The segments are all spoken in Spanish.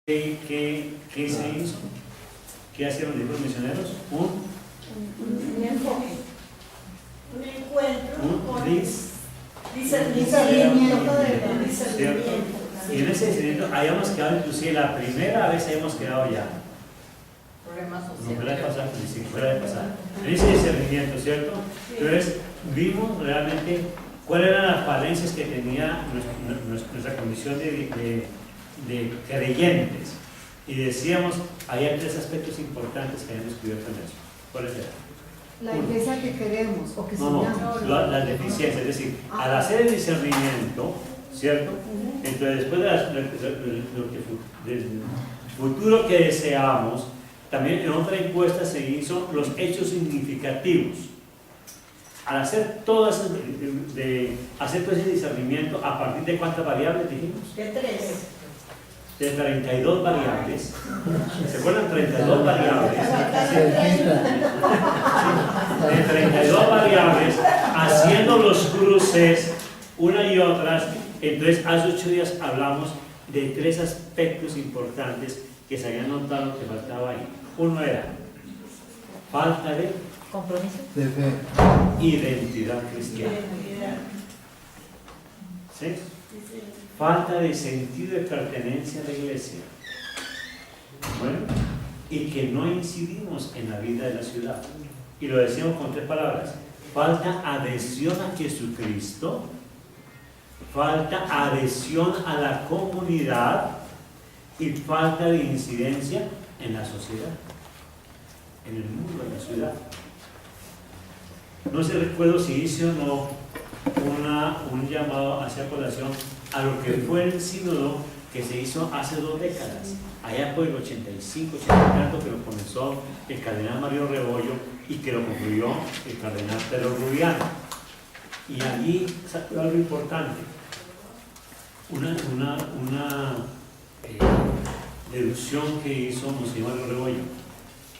¿Qué se hizo? ¿Qué hacían los libros misioneros? Un enfoque, un encuentro con discernimiento del discernimiento. Y en ese discernimiento habíamos quedado, inclusive la primera vez habíamos quedado ya. Problemas No, sociales. fuera de pasar, sí, fuera de pasar. En ese discernimiento, ¿cierto? Entonces, vimos realmente cuáles eran las falencias que tenía nuestra condición de creyentes. Y decíamos, había tres aspectos importantes que habíamos descubierto en eso. ¿Cuáles eran? La iglesia que queremos o que soñamos. Las deficiencias. Es decir, al hacer el discernimiento, ¿cierto? Entonces, después del futuro que deseábamos, también en otra encuesta se hizo los hechos significativos. Al hacer todo ese discernimiento, ¿a partir de cuántas variables dijimos? De 3. De 32 variables. ¿Se acuerdan? 32 variables. De 32 variables, haciendo los cruces, una y otras. Entonces, hace 8 días hablamos de 3 aspectos importantes que se habían notado que faltaba ahí. Uno era falta de compromiso, de fe, identidad cristiana. ¿Sí? Falta de sentido de pertenencia a la iglesia. Bueno, y que no incidimos en la vida de la ciudad. Y lo decíamos con 3 palabras. Falta adhesión a Jesucristo, falta adhesión a la comunidad y falta de incidencia en la sociedad, en el mundo, en la ciudad. No sé, recuerdo si hice o no un llamado hacia colación a lo que fue el sínodo que se hizo hace 2 décadas, allá por el 85, 84, que lo comenzó el cardenal Mario Rebollo y que lo concluyó el cardenal Pedro Rubiano. Y allí salió algo importante, una deducción que hizo Monseñor Mario Rebollo.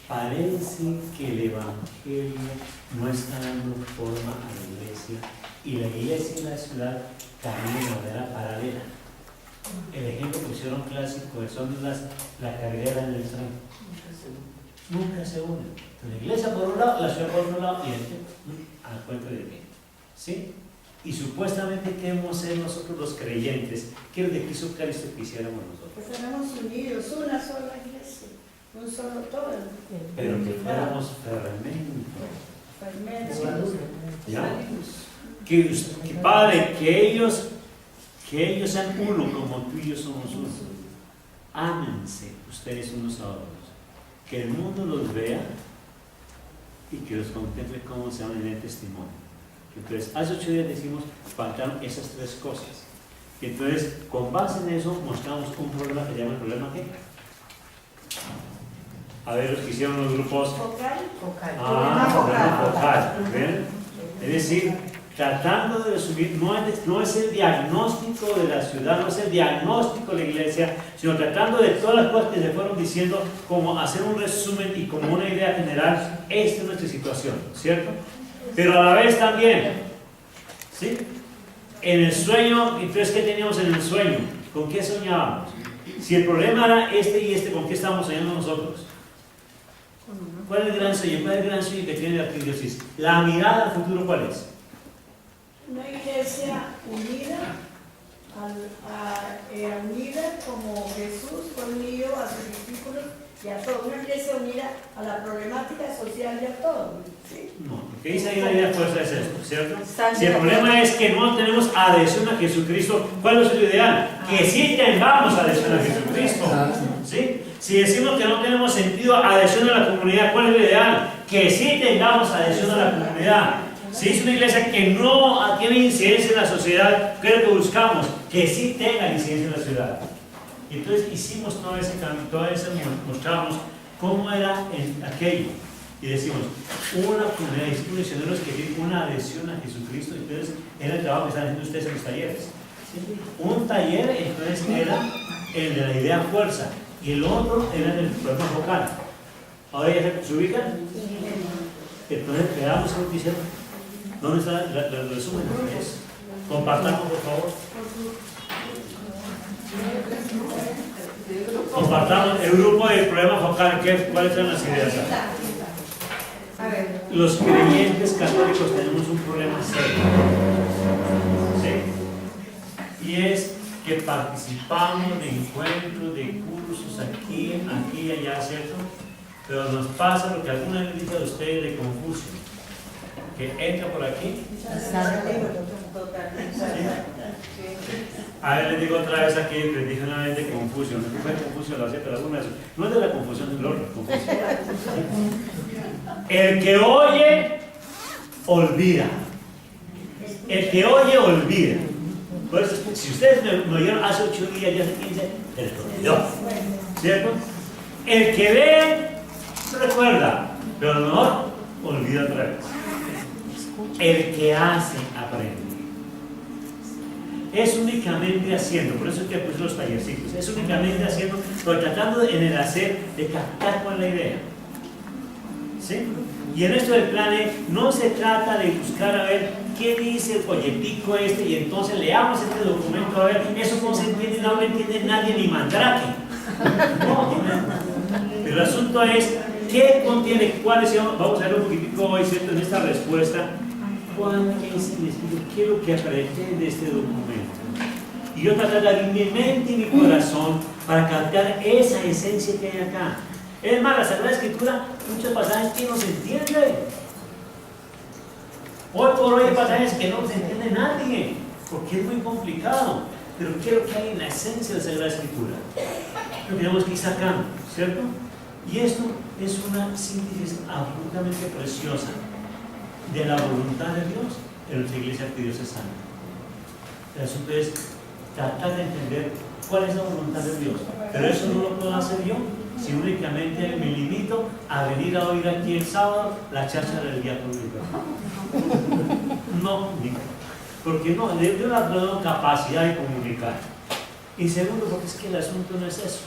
Parece que el Evangelio no está dando forma a la iglesia y la iglesia y la ciudad caminan de manera paralela. El ejemplo que pusieron clásico son la carrera en el tren. Nunca se unen. La iglesia por un lado, la ciudad por otro lado y al cuento de qué. ¿Sí? Y supuestamente queremos ser nosotros los creyentes. ¿Qué es lo que quiso Cristo que hiciéramos nosotros? Que fuéramos unidos, una sola iglesia, un solo todo. Pero que fuéramos fermento. ¿Ya? Que Padre, que ellos sean uno como tú y yo somos uno. Ámense ustedes unos a otros. Que el mundo los vea y que los contemple como se aman en el testimonio. Entonces, hace 8 días decimos, faltaron esas 3 cosas. Entonces, con base en eso, mostramos un problema que se llama el problema ¿qué? A ver, los que hicieron los grupos. Focal. Problema focal. ¿Ven? Es decir, tratando de resumir, no es el diagnóstico de la ciudad, no es el diagnóstico de la iglesia, sino tratando de todas las cosas que se fueron diciendo, como hacer un resumen y como una idea general. Esta es nuestra situación, ¿cierto? Pero a la vez también, ¿sí? En el sueño, entonces, ¿qué teníamos en el sueño? ¿Con qué soñábamos? Si el problema era este y este, ¿con qué estábamos soñando nosotros? ¿Cuál es el gran sueño? ¿Cuál es el gran sueño que tiene la arquidiócesis? La mirada al futuro, ¿cuál es? Una iglesia unida, unida como Jesús fue unido a sus discípulos y a todos. Una iglesia unida a la problemática social y a todo. ¿Sí? No, lo que dice ahí la idea fuerza es esto, ¿cierto? Si el problema es que no tenemos adhesión a Jesucristo, ¿cuál es lo ideal? Que sí tengamos adhesión a Jesucristo, ¿sí? Si decimos que no tenemos sentido adhesión a la comunidad, ¿cuál es lo ideal? Que sí tengamos adhesión a la comunidad. Si es una iglesia que no tiene incidencia en la sociedad, ¿qué es lo que buscamos? Que sí tenga incidencia en la ciudad. Y entonces hicimos todo ese cambio, mostramos cómo era aquello. Y decimos, una comunidad de discípulos misioneros que tiene una adhesión a Jesucristo. Entonces era el trabajo que están haciendo ustedes en los talleres. ¿Sí? Un taller entonces era el de la idea fuerza y el otro era el problema focal. Ahora ya se ubican. Entonces veamos lo que hicieron. ¿Dónde está el resumen? Compartamos, por favor. Compartamos el grupo del problema focal. ¿Cuáles son las ideas? A ver. Los creyentes católicos tenemos un problema serio, ¿sí? Y es que participamos de encuentros, de cursos aquí y allá, ¿cierto? Pero nos pasa lo que alguna vez dice a ustedes de Confucio, que entra por aquí. A ver, les digo otra vez aquí, les dije una vez de Confucio, no fue de Confucio, lo hacía, pero alguna vez, no es de la confusión del orden, Confucio. El que oye, olvida. El que oye, olvida. Por eso, si ustedes me oyeron hace 8 días, ya hace 15, se les olvidó. ¿Cierto? El que ve, recuerda, pero no olvida otra vez. El que hace, aprende. Es únicamente haciendo, por eso es que puse los tallercitos, es únicamente haciendo, pero tratando en el hacer de captar con la idea. ¿Sí? Y en esto del plan no se trata de buscar a ver qué dice el folletico y entonces leamos este documento a ver, eso no se entiende, no lo entiende nadie ni Mandrake. No, pero el asunto es qué contiene, cuáles son, vamos a ver un poquitico hoy, ¿cierto? En esta respuesta, cuál es el espíritu, qué es lo que pretende este documento. Y yo tratar de abrir mi mente y mi corazón para captar esa esencia que hay acá. Es más, la Sagrada Escritura, muchos pasajes que no se entienden. Hoy por hoy hay pasajes que no se entiende nadie, porque es muy complicado. Pero ¿qué es lo que hay en la esencia de la Sagrada Escritura? Lo que tenemos que ir sacando, ¿cierto? Y esto es una síntesis absolutamente preciosa de la voluntad de Dios en nuestra iglesia arquidiocesana. El asunto es tratar de entender cuál es la voluntad de Dios. Pero eso no lo puedo hacer yo, si únicamente me limito a venir a oír aquí el sábado la cháchara del diácono. No, porque no, yo no tengo capacidad de comunicar. Y segundo, porque es que el asunto no es eso.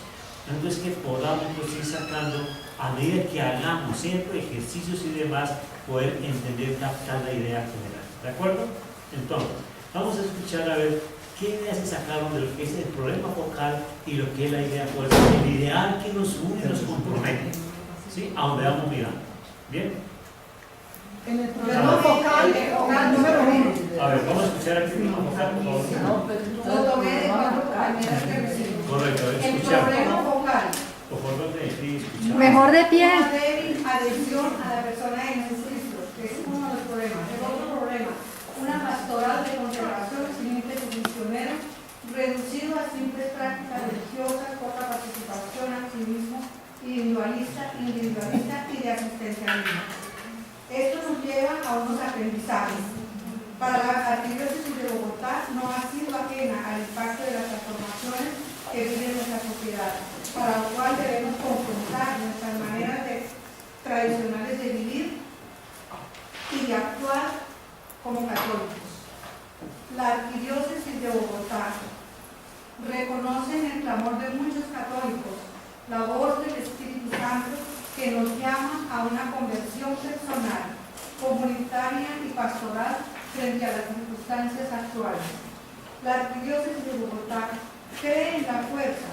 Entonces que podamos ir sacando, a medida que hagamos siempre ejercicios y demás, poder entender, captar la idea general. ¿De acuerdo? Entonces, vamos a escuchar a ver qué ideas se sacaron de lo que es el problema focal y lo que es la idea fuerte, el ideal que nos une y nos compromete, ¿sí? A donde vamos mirando. ¿Bien? En el problema focal, número 1. A ver, vamos a escuchar aquí el problema focal, por favor. Lo tomé de 4 compañeras que recibí. Correcto, a ver, El escuchar. problema focal. Por favor, sí, escuchar. Mejor de pie. Una débil adhesión a la persona de Jesucristo, que es uno de los problemas. El otro problema, una pastoral de conservación sin ímpetu misionero, reducido a simples prácticas religiosas, poca participación, activismo individualista y de asistencialismo. Esto nos lleva a unos aprendizajes. Para la Arquidiócesis de Bogotá no ha sido ajena al impacto de las transformaciones que vive nuestra sociedad, para lo cual debemos confrontar nuestras maneras tradicionales de vivir y de actuar como católicos. La Arquidiócesis de Bogotá reconoce en el clamor de muchos católicos la voz del Espíritu Santo que nos llama a una conversión personal, comunitaria y pastoral frente a las circunstancias actuales. La Arquidiócesis de Bogotá cree en la fuerza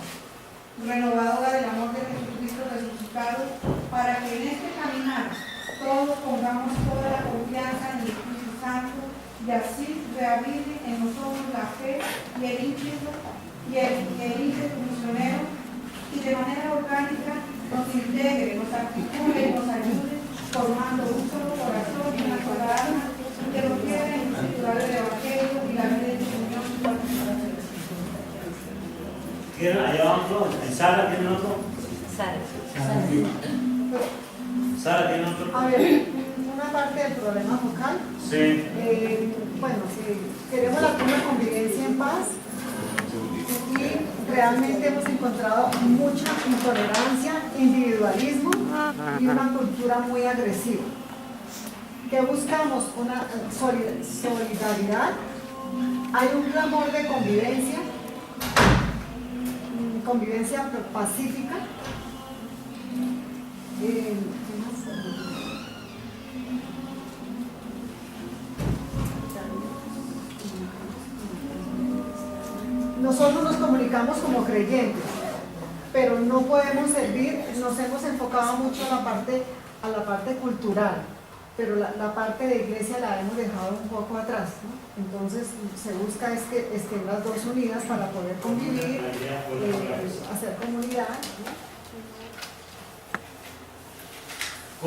renovadora del amor de Jesucristo resucitado para que en este caminar todos pongamos toda la confianza en el Espíritu Santo y así reavive en nosotros la fe y el ímpetu misionero y de manera orgánica nos integre, nos articule y nos ayude formando un solo corazón y una sola alma que nos quede en el titular del Evangelio y la vida de comunión y participación. ¿Allá otro? ¿En Sara tienen otro? Sara tiene otro. A ver, una parte del problema focal. Sí. Bueno, si queremos la plena convivencia en paz, y realmente hemos encontrado mucha intolerancia, individualismo y una cultura muy agresiva. ¿Qué buscamos? Una solidaridad. Hay un clamor de convivencia pacífica. ¿Qué más? Nosotros nos comunicamos como creyentes, pero no podemos servir, nos hemos enfocado mucho a la parte cultural, pero la parte de iglesia la hemos dejado un poco atrás, ¿no? Entonces se busca es que estén las dos unidas para poder convivir, hacer comunidad, ¿no?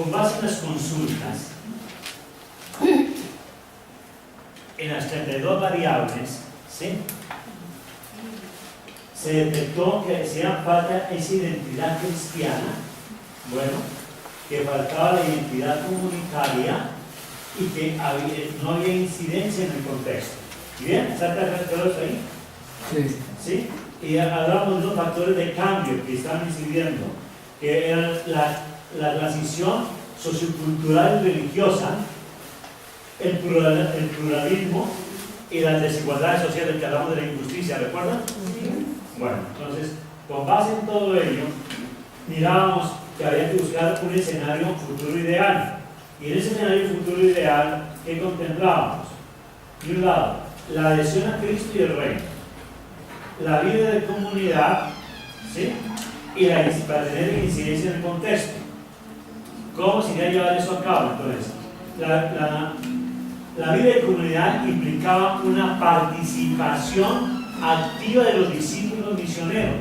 Con base en las consultas, en las 32 variables, ¿sí?, se detectó que hacía falta esa identidad cristiana, bueno, que faltaba la identidad comunitaria y que no había incidencia en el contexto. ¿Bien? ¿Está claro eso ahí? Sí. ¿Sí? Y hablamos de los factores de cambio que están incidiendo, que eran la transición sociocultural y religiosa, el pluralismo y las desigualdades sociales, que hablamos de la injusticia, ¿recuerdan? Sí. Bueno, entonces, con base en todo ello, mirábamos que había que buscar un escenario futuro ideal. Y en ese escenario futuro ideal, ¿qué contemplábamos? De un lado, la adhesión a Cristo y el Reino, la vida de comunidad, ¿sí?, y para tener incidencia en el contexto. ¿Cómo se iría a llevar eso a cabo? Entonces, la vida de comunidad implicaba una participación activa de los discípulos misioneros.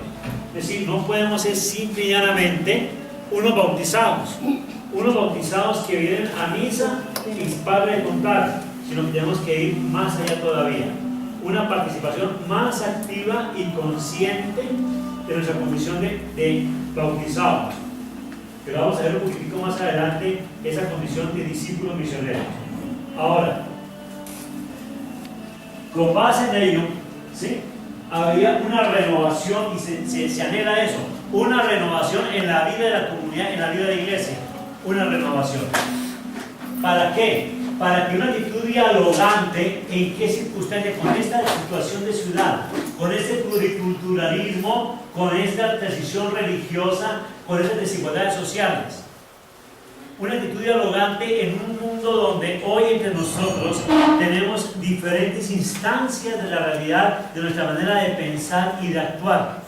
Es decir, no podemos ser simple y llanamente unos bautizados que vienen a misa y para de contar, sino que tenemos que ir más allá todavía. Una participación más activa y consciente de nuestra condición de bautizados. Pero vamos a ver un poquitico más adelante esa condición de discípulos misioneros. Ahora, con base en ello, ¿sí?, había una renovación, y se anhela eso, una renovación en la vida de la comunidad, en la vida de la iglesia, una renovación. ¿Para qué? Para que una actitud dialogante, ¿en qué circunstancia? Con esta situación de ciudad, con este pluriculturalismo, con esta transición religiosa, con estas desigualdades sociales. Una actitud dialogante en un mundo donde hoy entre nosotros tenemos diferentes instancias de la realidad, de nuestra manera de pensar y de actuar.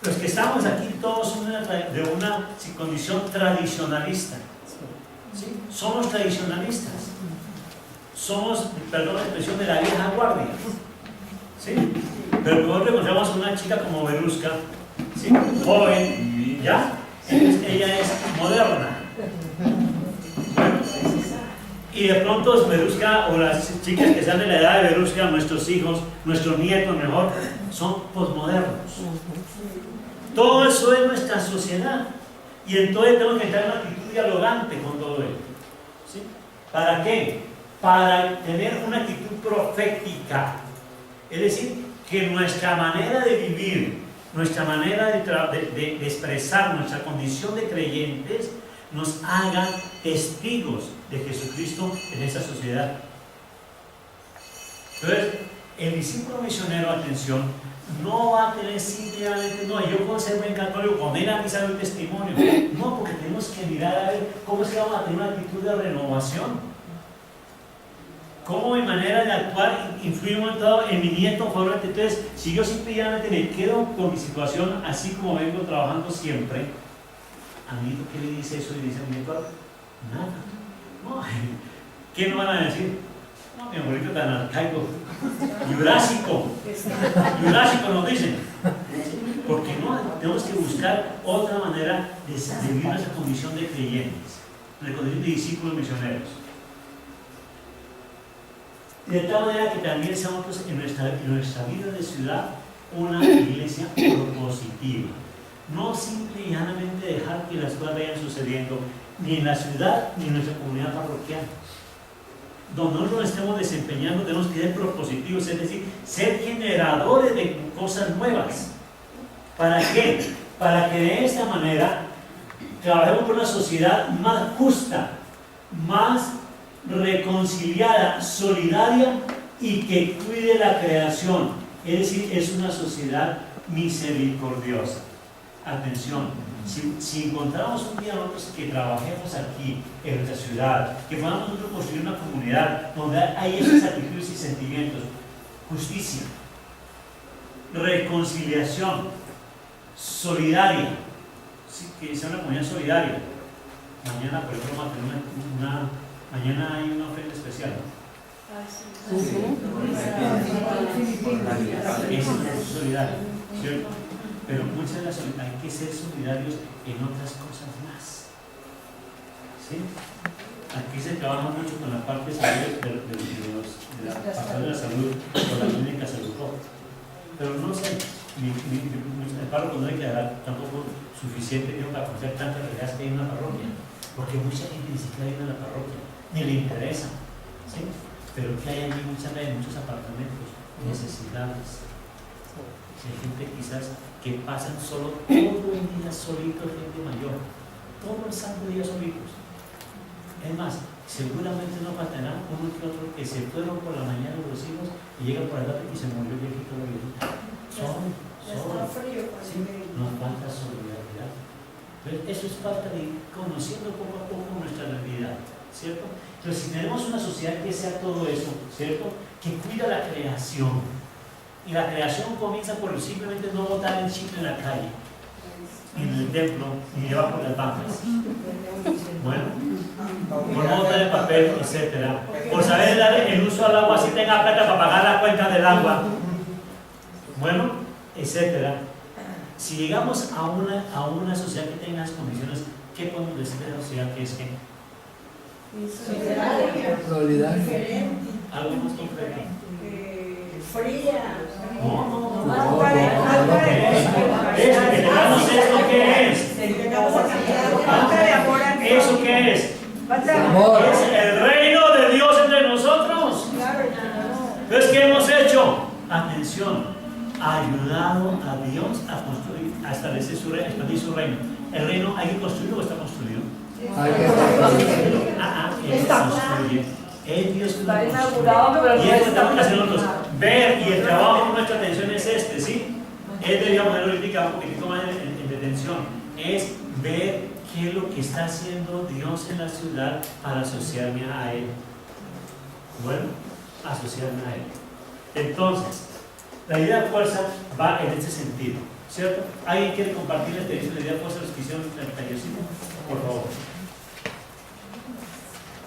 Los que estamos aquí todos son de una condición tradicionalista. ¿Sí? Somos tradicionalistas. Somos, perdón la expresión, de la vieja guardia. ¿Sí? Pero nosotros encontramos a una chica como Veruska, ¿sí?, joven, ¿ya? Entonces ella es moderna. Bueno, y de pronto Veruska, o las chicas que sean de la edad de Veruska, nuestros hijos, nuestros nietos mejor, son posmodernos. Todo eso es nuestra sociedad. Y entonces tenemos que entrar en una actitud dialogante con todo ello. ¿Sí? ¿Para qué? Para tener una actitud profética. Es decir, que nuestra manera de vivir, nuestra manera de expresar nuestra condición de creyentes, nos haga testigos de Jesucristo en esta sociedad. Entonces, el discípulo misionero, atención, no va a tener simplemente, no, yo puedo ser buen católico, con él a misa doy testimonio. No, porque tenemos que mirar a ver cómo es que vamos a tener una actitud de renovación. Cómo mi manera de actuar influye un momento dado en mi nieto favorable. Entonces, si yo simplemente me quedo con mi situación así como vengo trabajando siempre, a mi nieto, ¿qué le dice eso? Y dice a mi nieto, nada. No, ¿qué nos van a decir? No, mi abuelito tan arcaico, jurásico nos dicen. Porque no, tenemos que buscar otra manera de vivir nuestra condición de creyentes, nuestra condición de discípulos misioneros. De tal manera que también seamos pues, en nuestra vida de ciudad una iglesia propositiva. No simple y llanamente dejar que las cosas vayan sucediendo ni en la ciudad ni en nuestra comunidad parroquial. Donde nosotros nos estemos desempeñando tenemos que ser propositivos, es decir, ser generadores de cosas nuevas. ¿Para qué? Para que de esta manera trabajemos por una sociedad más justa, más reconciliada, solidaria y que cuide la creación. Es decir, es una sociedad misericordiosa. Atención, si encontramos un día nosotros que trabajemos aquí en nuestra ciudad, que podamos nosotros construir una comunidad donde hay esas actitudes y sentimientos, justicia, reconciliación, solidaria, sí, que sea una comunidad solidaria. Mañana, por ejemplo, vamos a tener mañana hay una ofrenda especial, ¿no? Es solidario, ¿cierto? Pero muchas de las hay que ser solidarios en otras cosas más, ¿sí? Aquí se trabaja mucho con la parte de salud de la parte de la salud, con la clínica salud, pero no sé, el párroco no hay que dar tampoco suficiente tiempo para conocer tantas realidades que hay en una parroquia, porque mucha gente ni siquiera viene a la parroquia, ni le interesa, ¿sí? Pero que hay allí muchos apartamentos, necesidades. Hay gente quizás que pasan solo todo el día solitos, gente mayor, todo el santo día solitos. Es más, seguramente no faltará uno que otro que se fueron por la mañana los hijos y llegan por la tarde y se murió viejito la viejita. Sí, nos falta solidaridad. Pero eso es falta de ir conociendo poco a poco nuestra realidad, ¿cierto? Entonces, si tenemos una sociedad que sea todo eso, ¿cierto? Que cuida la creación. Y la creación comienza por simplemente no botar el chip en la calle, ni en el templo, ni llevar por las bancas. Bueno, por no botar el papel, etc. Por saber dar el uso al agua si tenga plata para pagar la cuenta del agua. Bueno, etc. Si llegamos a una sociedad que tenga las condiciones, ¿qué podemos decir de la sociedad que es que? Solidaria. Algo más concreto. Fría. Eso que tengamos esto, ¿qué es? ¿Eso qué es? Amor. Es el reino de Dios entre nosotros. Entonces, ¿qué hemos hecho? Atención, ayudado a Dios a construir, a establecer expandir su reino. ¿El reino hay que construirlo o está construido? Hay que construirlo. Él construye. Es Dios que lo construye. Y esto estamos haciendo nosotros. Ver, y el trabajo de nuestra atención es este, ¿sí? Él debería poner ahorita un poquitito más en detención. Es ver qué es lo que está haciendo Dios en la ciudad para asociarme a Él. Bueno, asociarme a Él. Entonces, la idea de fuerza va en este sentido, ¿cierto? ¿Alguien quiere compartir la experiencia de la idea de fuerza de los que hicieron el tallercito? Por favor.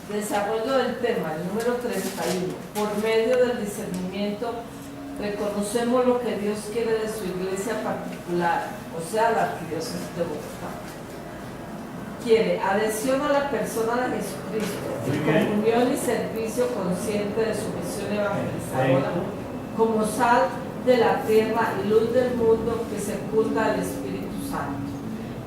Desarrollo del tema, el número 31. Por medio del discernimiento reconocemos lo que Dios quiere de su iglesia particular, o sea, la Arquidiócesis de Bogotá. Quiere adhesión a la persona de Jesucristo, y comunión y servicio consciente de su misión evangelizadora, como sal de la tierra y luz del mundo que secunda al Espíritu Santo,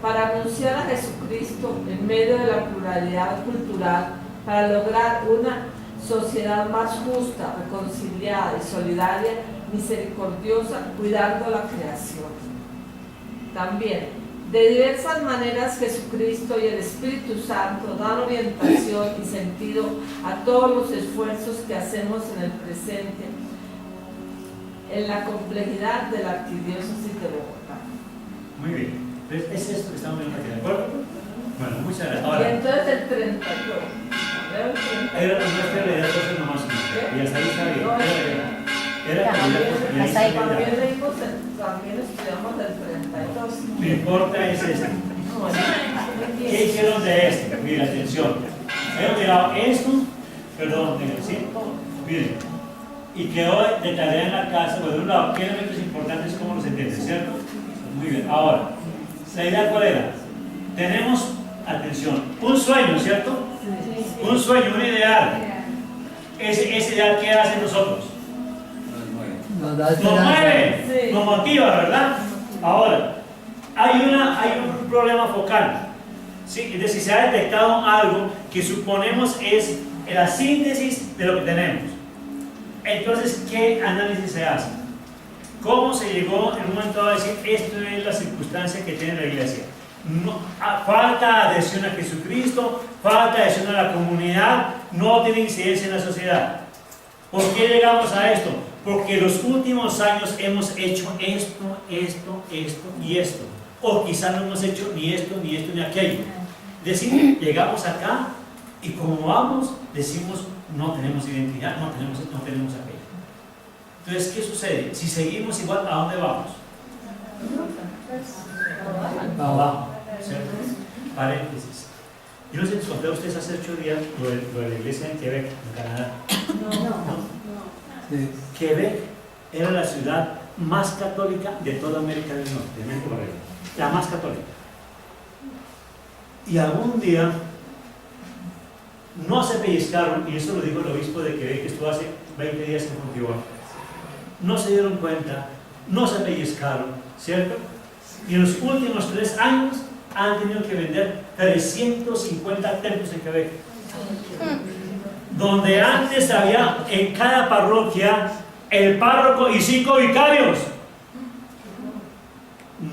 para anunciar a Jesucristo en medio de la pluralidad cultural, para lograr una sociedad más justa, reconciliada y solidaria, misericordiosa, cuidando la creación. También, de diversas maneras Jesucristo y el Espíritu Santo dan orientación y sentido a todos los esfuerzos que hacemos en el presente, en la complejidad de la Arquidiócesis de Bogotá. Muy bien. Entonces, es esto que estamos viendo aquí, ¿de acuerdo? Bueno, muchas gracias. Ahora, Y entonces el 32. era nuestra idea de fuerza nomás. Y hasta ahí está bien. También estudiamos del 32. Lo importa es este. ¿Qué hicieron de este? Mira, atención. Hemos mirado esto, perdón, ¿sí? Miren. Y quedó de tarea en la casa, pues de un lado, ¿qué elementos importantes cómo los entiendes, cierto? Muy bien. Ahora, ¿la idea cuál era? Tenemos, atención, un sueño, ¿cierto? Un sueño, un ideal. Ese ideal, ¿qué hace nosotros? Nos mueve, nos motiva, ¿verdad? Ahora, hay un problema focal, ¿sí? Es decir, se ha detectado algo que suponemos es la síntesis de lo que tenemos. Entonces, ¿qué análisis se hace? ¿Cómo se llegó en un momento a decir esto es la circunstancia que tiene la iglesia? No, falta adhesión a Jesucristo, falta adhesión a la comunidad, no tiene incidencia en la sociedad. ¿Por qué llegamos a esto? Porque los últimos años hemos hecho esto y esto. O quizás no hemos hecho ni esto, ni aquello. Es decir, llegamos acá y como vamos, decimos no tenemos identidad, no tenemos aquello. Entonces, ¿qué sucede? Si seguimos igual, ¿a dónde vamos? Abajo, ¿cierto? Paréntesis. Yo no sé si les conté a ustedes hace 8 días lo de la iglesia en Quebec, en Canadá. Sí. Quebec era la ciudad más católica de toda América del Norte, de México para arriba. La más católica. Y algún día no se pellizcaron, y eso lo dijo el obispo de Quebec, que estuvo hace 20 días en Montreal. No se dieron cuenta, no se pellizcaron, ¿cierto? Y en los últimos 3 años han tenido que vender 350 templos en Quebec. Donde antes había en cada parroquia el párroco y 5 vicarios.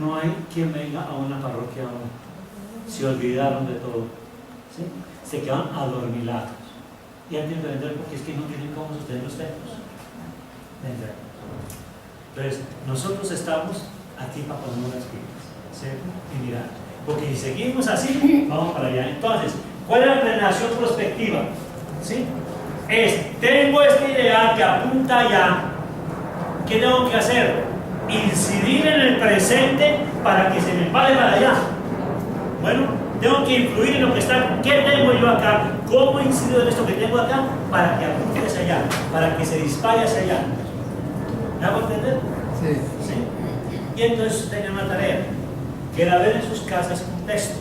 No hay quien venga a una parroquia ahora. Se olvidaron de todo, ¿sí? Se quedan adormilados y han tenido que vender porque es que no tienen cómo sostener los templos. Entonces, nosotros estamos aquí para poner las pilas, ¿cierto? Y mirar, porque si seguimos así, vamos para allá. Entonces, ¿cuál es la planeación prospectiva? ¿Sí? Tengo este ideal que apunta allá. ¿Qué tengo que hacer? Incidir en el presente para que se me pare para allá. Bueno, tengo que influir en lo que está. ¿Qué tengo yo acá? ¿Cómo incido en esto que tengo acá? Para que apunte hacia allá, para que se dispare hacia allá. ¿Me hago entender? Sí. ¿Sí? Y entonces tienen una tarea, que era ver en sus casas un texto.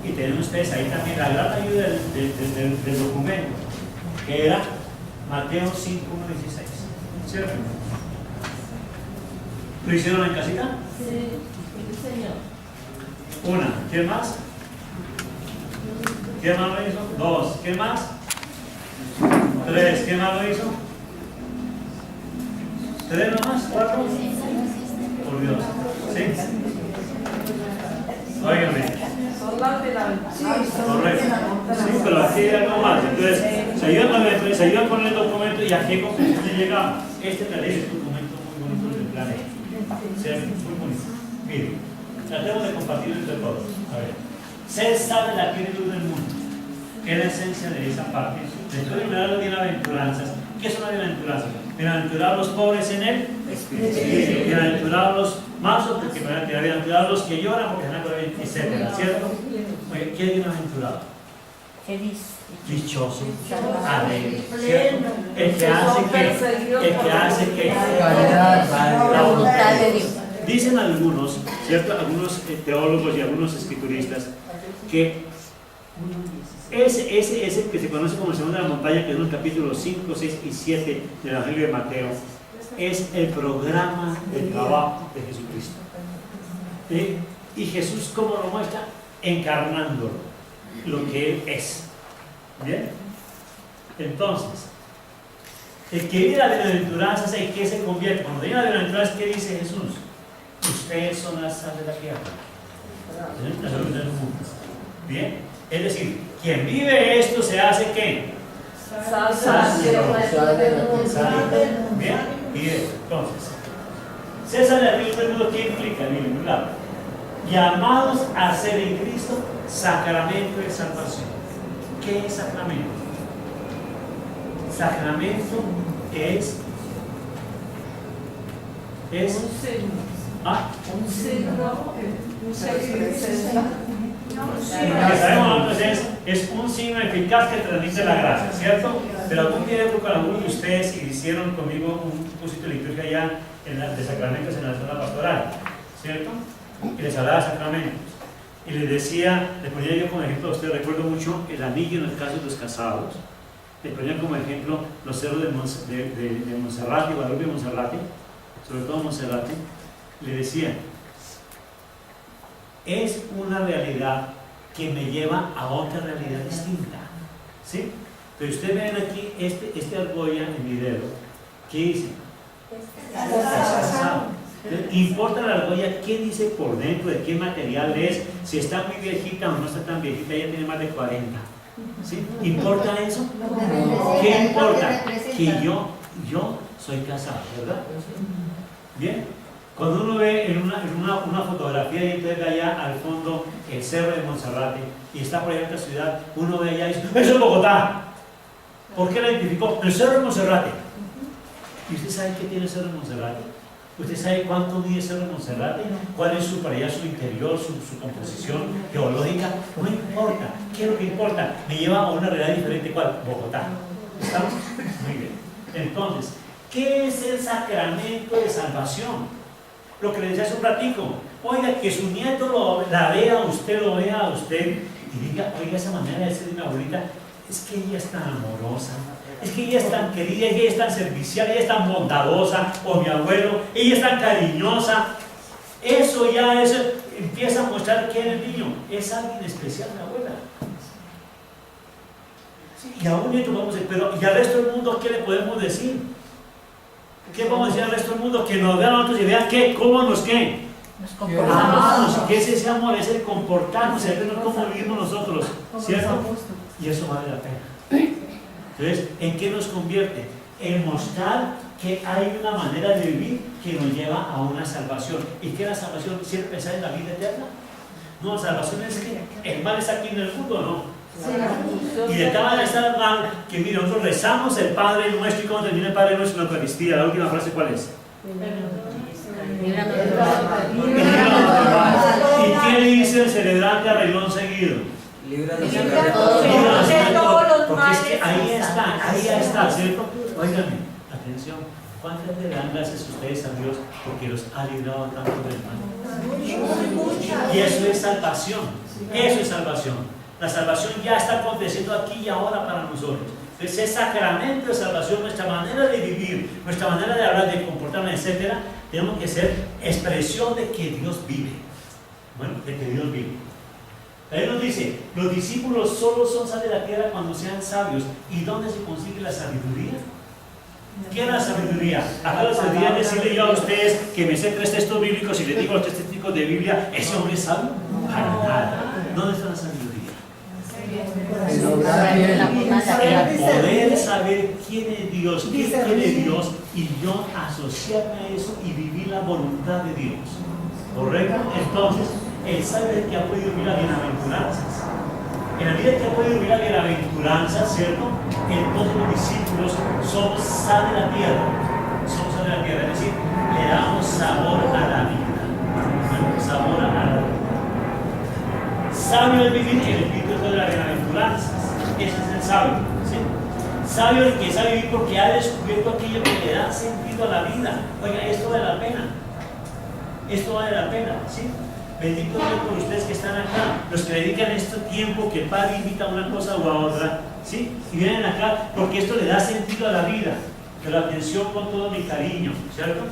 Y tienen ustedes ahí también la gran ayuda del documento, que era Mateo 5:1-16. ¿Cierto? ¿Lo hicieron en casita? Sí, señor. Una. ¿Qué más? ¿Qué más lo hizo? 2. ¿Qué más? 3. ¿Qué más lo hizo? 3 nomás. 4. Por Dios. ¿Sí? Óigame. Son las de la Correcto. Sí, pero aquí hay algo más. Entonces, se ayudan con el documento y a qué conclusión llegamos. Este tal es un documento muy bonito del planeta. ¿Cierto? Muy bonito. Miren, tratemos de compartirlo entre todos. A ver. Se sabe la plenitud del mundo. Es la esencia de esa parte. Después de mirar las bienaventuranzas. ¿Qué son las bienaventuranzas? Bienaventurados los pobres en él. Bienaventurados los mansos, porque bienaventurados los que lloran, porque van a llorar, etcétera, ¿cierto? Oye, ¿qué es bienaventurado? Feliz. Dichoso, alegre, ¿cierto? El que hace que La voluntad de Dios. dicen algunos, ¿cierto? Algunos teólogos y algunos escrituristas que ese que se conoce como el Sermón de la Montaña, que es en los capítulos 5, 6 y 7 del Evangelio de Mateo, es el programa de trabajo de Jesucristo. ¿Sí? Y Jesús, ¿cómo lo muestra? Encarnándolo, lo que Él es. ¿Bien? Entonces, el que vive la bienaventuranza es el que se convierte. Cuando viene la bienaventuranza, ¿qué dice Jesús? Ustedes son la sal de la tierra. La salud del mundo. ¿Bien? Es decir, quien vive esto se hace ¿qué? Bien, bien. Entonces, César de Río del Mundo, ¿qué implica? Miren, claro. Llamados a ser en Cristo sacramento de salvación. ¿Qué es sacramento? Sacramento es un signo. ¿Ah? Un signo. Lo que sabemos nosotros es un signo eficaz que transmite la gracia, ¿cierto? Pero algún día con algunos de ustedes hicieron conmigo un cursito de liturgia allá de sacramentos en la zona pastoral, ¿cierto? Y les hablaba de sacramentos. Y les decía, les ponía yo como ejemplo, ustedes recuerdo mucho el anillo en el caso de los casados. Les ponía como ejemplo los cerros de Monserrate, Guadalupe y Monserrate, sobre todo Monserrate. Le decía, es una realidad que me lleva a otra realidad distinta, ¿sí? Pero ustedes ven aquí este argolla en mi dedo, ¿qué dice? Está casado. Importa la argolla, qué dice por dentro, de qué material es, si está muy viejita o no está tan viejita, ya tiene más de 40, ¿sí? ¿Importa eso? ¿Qué importa? Que yo soy casado, ¿verdad? Bien. Cuando uno ve en una fotografía y entonces ve allá al fondo el cerro de Monserrate y está por allá en otra ciudad, uno ve allá y dice, ¡eso es Bogotá! ¿Por qué la identificó? El cerro de Monserrate. ¿Y usted sabe qué tiene el cerro de Monserrate? ¿Usted sabe cuánto mide Cerro Monserrate? ¿Cuál es para allá su interior, su composición geológica? No importa. ¿Qué es lo que importa? Me lleva a una realidad diferente. ¿Cuál? Bogotá. ¿Estamos? Muy bien. Entonces, ¿qué es el sacramento de salvación? Lo que le decía hace un ratico. Oiga, que su nieto la vea a usted y diga, oiga, esa manera de ser de mi abuelita, es que ella es tan amorosa, es que ella es tan querida, ella es tan servicial, ella es tan bondadosa, o mi abuelo, ella es tan cariñosa. Eso empieza a mostrar que el niño es alguien especial, mi abuela. Sí, y a un nieto vamos a decir, pero ¿y al resto del mundo qué le podemos decir? ¿Qué vamos a decir al resto del mundo? Que nos vean a nosotros y vean cómo nos comportamos. ¿Qué es ese amor? Es el comportarnos, el vernos cómo vivimos nosotros, ¿cierto? Y eso vale la pena. Entonces, ¿en qué nos convierte? En mostrar que hay una manera de vivir que nos lleva a una salvación. ¿Y qué es la salvación? ¿Siempre pensar en la vida eterna? No, la salvación es que el mal está aquí en el mundo, ¿no? Sí. Y de tal manera está el mal que, mira, nosotros rezamos el Padre Nuestro, y cuando termina el Padre Nuestro en la Eucaristía, la última frase, ¿cuál es? ¿Y qué le dice el celebrante a reglón seguido? Líbranos de todos porque es que ahí está, ¿cierto? Óigame, atención, ¿cuántas le dan gracias ustedes a Dios porque los ha librado tanto del mal? Y eso es salvación, eso es salvación. La salvación ya está aconteciendo aquí y ahora para nosotros. Entonces, ese sacramento de salvación, nuestra manera de vivir, nuestra manera de hablar, de comportarnos, etcétera, tenemos que ser expresión de que Dios vive. Bueno, de que Dios vive. Ahí nos dice, los discípulos solo son sal de la tierra cuando sean sabios. ¿Y dónde se consigue la sabiduría? ¿Qué es la sabiduría? Acá la sabiduría es decirle yo a ustedes que me sé 3 textos bíblicos y les digo los 3 textos de Biblia, ¿ese hombre es sabio? Para nada. ¿Dónde está la sabiduría? El poder saber quién es Dios, qué quiere Dios, y yo asociarme a eso y vivir la voluntad de Dios. ¿Correcto? Entonces, el saber que ha podido vivir las bienaventuranzas. En la medida que ha podido vivir las bienaventuranzas, ¿cierto? Entonces los discípulos somos sal de la tierra. Somos sal de la tierra, es decir, le damos sabor a la vida. Sabor a la vida. Sabio es vivir el espíritu de las bienaventuranzas. Ese es el sabio, ¿sí? Sabio es el que sabe vivir porque ha descubierto aquello que le da sentido a la vida. Oiga, esto vale la pena. Esto vale la pena, ¿sí? Bendito Dios por ustedes que están acá, los que dedican este tiempo que el Padre invita a una cosa o a otra, ¿sí? Y vienen acá porque esto le da sentido a la vida. Que la atención con todo mi cariño, ¿cierto?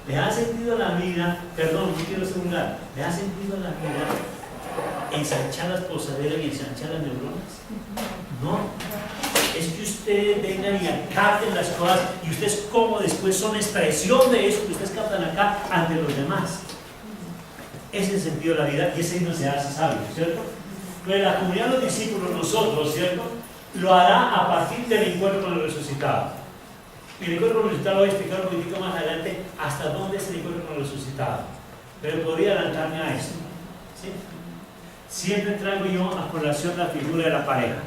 Le da sentido a la vida, perdón, no quiero celular, le da sentido a la vida ensanchar las posaderas y ensanchar las neuronas. No, es que ustedes vengan y capten las cosas y ustedes como después son expresión de eso que ustedes captan acá ante los demás. Ese es el sentido de la vida y ese no se hace sabio, ¿cierto? Pero la comunidad de los discípulos, nosotros, ¿cierto? Lo hará a partir del encuentro con el resucitado. Y el encuentro con el resucitado voy a explicar un poquito más adelante hasta dónde es el encuentro con el resucitado. Pero podría adelantarme a esto, ¿sí? Siempre traigo yo a colación la figura de la pareja.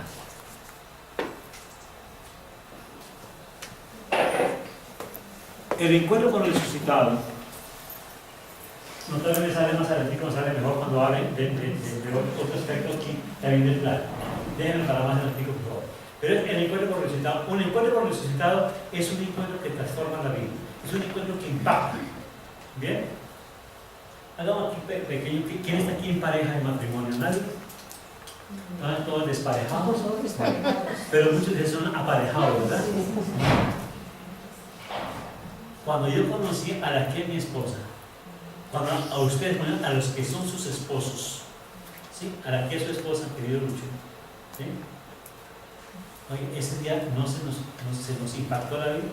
El encuentro con el resucitado, no tal vez sale más adelante, nos sale mejor cuando hable de otro aspecto aquí, también del plan. Déjenme para más adelante, por favor. Pero el encuentro con el resucitado, un encuentro con el resucitado es un encuentro que transforma la vida, es un encuentro que impacta. ¿Bien? Hagamos aquí pequeño. ¿Quién está aquí en pareja de matrimonio? ¿Nadie? ¿Están todos desparejados? Pero muchos de ellos son aparejados, ¿verdad? Cuando yo conocí a la que es mi esposa, cuando a ustedes, a los que son sus esposos, ¿sí? A la que es su esposa, querido Lucho, ¿sí? Oye, ese día no se nos impactó la vida.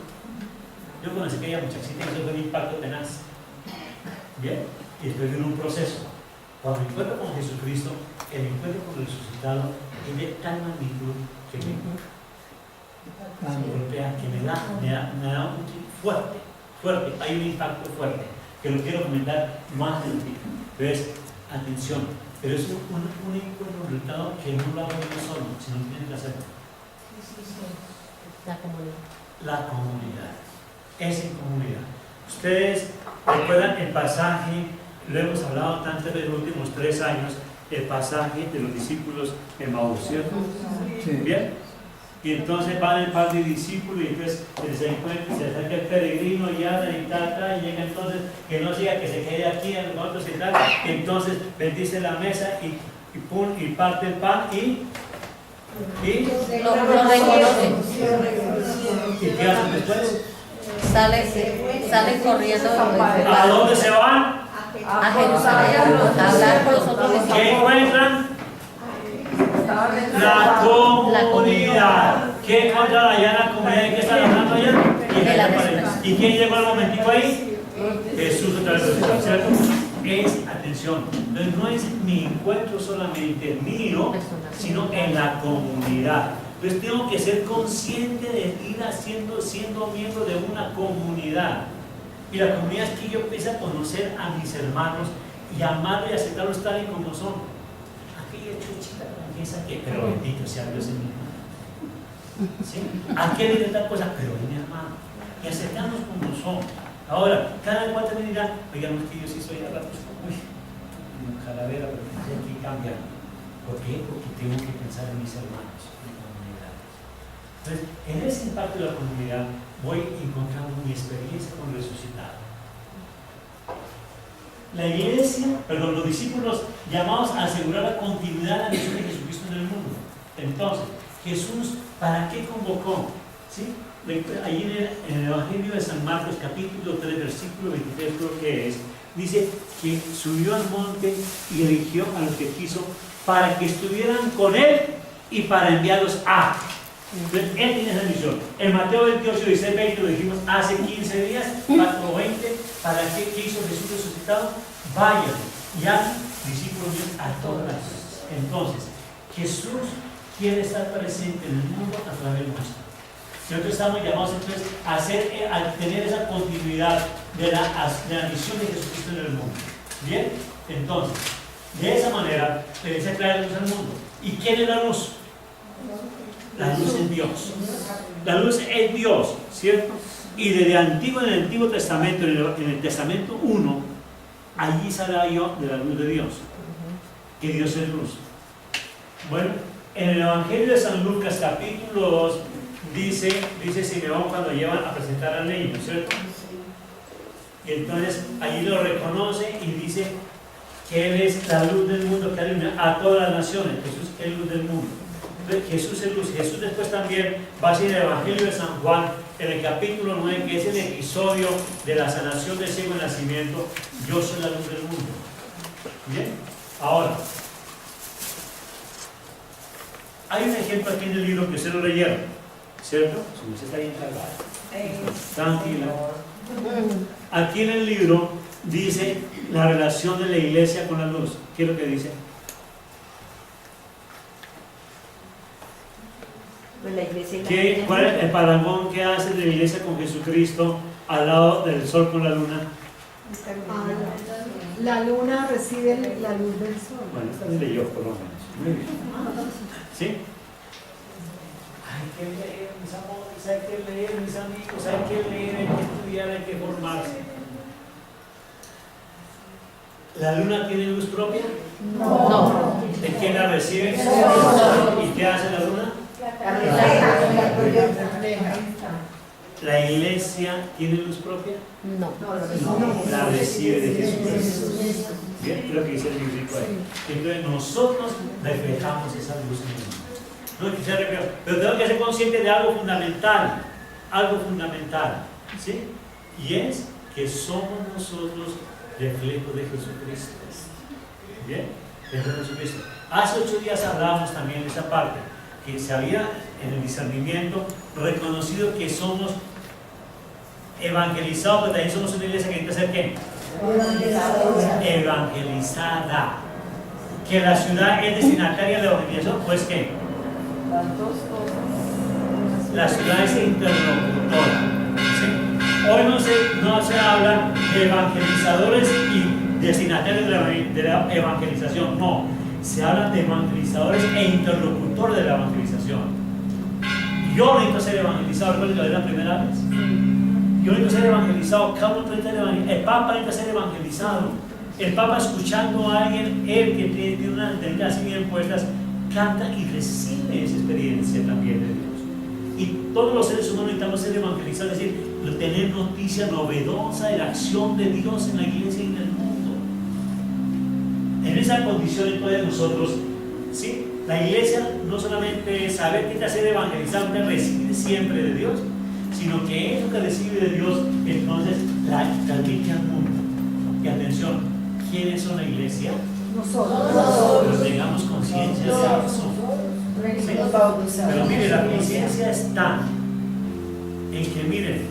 Yo conocí a aquella muchachita y eso fue un impacto tenaz. ¿Bien? Y después viene un proceso. Cuando me encuentro con Jesucristo, el encuentro con el resucitado es de tal magnitud que me golpea, que me da un fuerte, hay un impacto fuerte, que lo quiero comentar más de ti. Entonces, atención, pero es un encuentro resultado que no lo hago yo solo, sino que tienen que hacerlo. La comunidad. La comunidad, es en comunidad. Ustedes ¿Recuerdan el pasaje? Lo hemos hablado tanto en los últimos 3 años, el pasaje de los discípulos en Maús, ¿cierto? Sí. ¿Bien? Y entonces van el par de discípulos y entonces se encuentra, se acerca el peregrino y habla y tal, y llega entonces, que no siga, que se quede aquí en nosotros y tal, y entonces bendice la mesa y parte el pan y Lo reconoce. ¿y qué hacen después? Salen corriendo. ¿A dónde se van? A Jerusalén a hablar con los otros ¿Qué discípulos. encuentran? La comunidad. ¿Qué encuentran allá en la comunidad? ¿De qué están hablando allá? ¿Y quién llegó al momentico ahí? Jesús otra vez, ¿cierto? Es, atención, entonces no es mi encuentro solamente mío, sino en la comunidad. Entonces tengo que ser consciente de ir siendo miembro de una comunidad. Y la comunidad es que yo empiece a conocer a mis hermanos y amarlos y aceptarlos tal y como son. Aquella chuchita confiesa que, pero bendito sea Dios en mi hermano. ¿Sí? Aquel dice tal cosa, pero es mi hermano. Y aceptamos como son. Ahora, cada cual también dirá, oigan, no es que yo sí soy a ratos como un calavera, pero hay que cambiar. ¿Por qué? Porque tengo que pensar en mis hermanos, en mi comunidad. Entonces, en ese impacto de la comunidad, voy encontrando mi experiencia con el resucitado. La iglesia, los discípulos llamados a asegurar la continuidad de la misión de Jesucristo en el mundo. Entonces, Jesús, ¿para qué convocó? ¿Sí? Allí en el Evangelio de San Marcos, capítulo 3, versículo 23, creo que es, dice que subió al monte y eligió a los que quiso para que estuvieran con él y para enviarlos a. Entonces, él tiene esa misión. En Mateo 28, 16, 20 lo dijimos hace 15 días, 4 o 20, ¿para qué hizo Jesús resucitado? Vayan y hagan discípulos míos a todas las cosas. Entonces, Jesús quiere estar presente en el mundo a través nuestro. Nosotros estamos llamados entonces a tener esa continuidad de la misión de Jesucristo en el mundo. ¿Bien? Entonces, de esa manera, la iglesia trae luz al mundo. ¿Y quién es la luz? La luz es Dios. La luz es Dios, ¿cierto? Y desde en el Antiguo Testamento, en el Testamento 1, allí se habla yo de la luz de Dios. Que Dios es luz. Bueno, en el Evangelio de San Lucas, capítulo 2, dice Simeón cuando llevan a presentar al niño, ¿cierto? Y entonces allí lo reconoce y dice que Él es la luz del mundo que alumina a todas las naciones. Jesús es luz del mundo. Entonces, Jesús es luz. Jesús después también va a decir en el Evangelio de San Juan, en el capítulo 9, que es el episodio de la sanación del ciego en nacimiento. Yo soy la luz del mundo. Bien, ahora hay un ejemplo aquí en el libro que usted lo leyeron, ¿cierto? Si usted está bien cargado, tranquila. Aquí en el libro dice la relación de la iglesia con la luz. ¿Qué es lo que dice? ¿Cuál es el parangón que hace de la iglesia con Jesucristo al lado del sol con la luna? La luna recibe la luz del sol. Bueno, esta se leyó por lo menos. Muy bien. ¿Sí? Hay que leer, mis amores, hay que leer, mis amigos, hay que leer, hay que estudiar, hay que formarse. ¿La luna tiene luz propia? No. ¿De quién la recibe? ¿Y qué hace la luna? ¿La iglesia tiene luz propia? No. La recibe de Jesucristo. Bien, es lo que dice el libro ahí. Entonces nosotros reflejamos esa luz en el mundo. No quisiera reflejar, pero tengo que ser consciente de algo fundamental. Algo fundamental. ¿Sí? Y es que somos nosotros reflejo de Jesucristo. Bien, reflejo de Jesucristo. Hace 8 días hablábamos también de esa parte, que se había en el discernimiento reconocido que somos evangelizados, pero también somos una iglesia que tiene que ser ¿qué? Evangelizada. Que la ciudad es destinataria de la evangelización, pues ¿qué? Las dos cosas. La ciudad es interlocutora. ¿Sí? Hoy no se habla de evangelizadores y destinatarios de la evangelización, no. Se habla de evangelizadores e interlocutores de la evangelización. Yo necesito ser evangelizador, ¿recuerdo que la primera vez? Yo necesito ser evangelizado. Cada uno necesita ser evangelizado. El Papa necesita ser evangelizado. El Papa, escuchando a alguien, él que tiene una antenita así bien puestas, canta y recibe esa experiencia también de Dios. Y todos los seres humanos necesitamos ser evangelizados, es decir, tener noticia novedosa de la acción de Dios en la iglesia y en el mundo. En esa condición entonces nosotros, ¿sí? La iglesia no solamente es saber que está ser evangelizado, es recibir siempre de Dios, sino que eso que recibe de Dios, entonces la transmite al mundo. Y atención, ¿quiénes son la iglesia? Nosotros. Pero tengamos conciencia de eso. ¿Sí? Pero mire, la conciencia está en que, miren,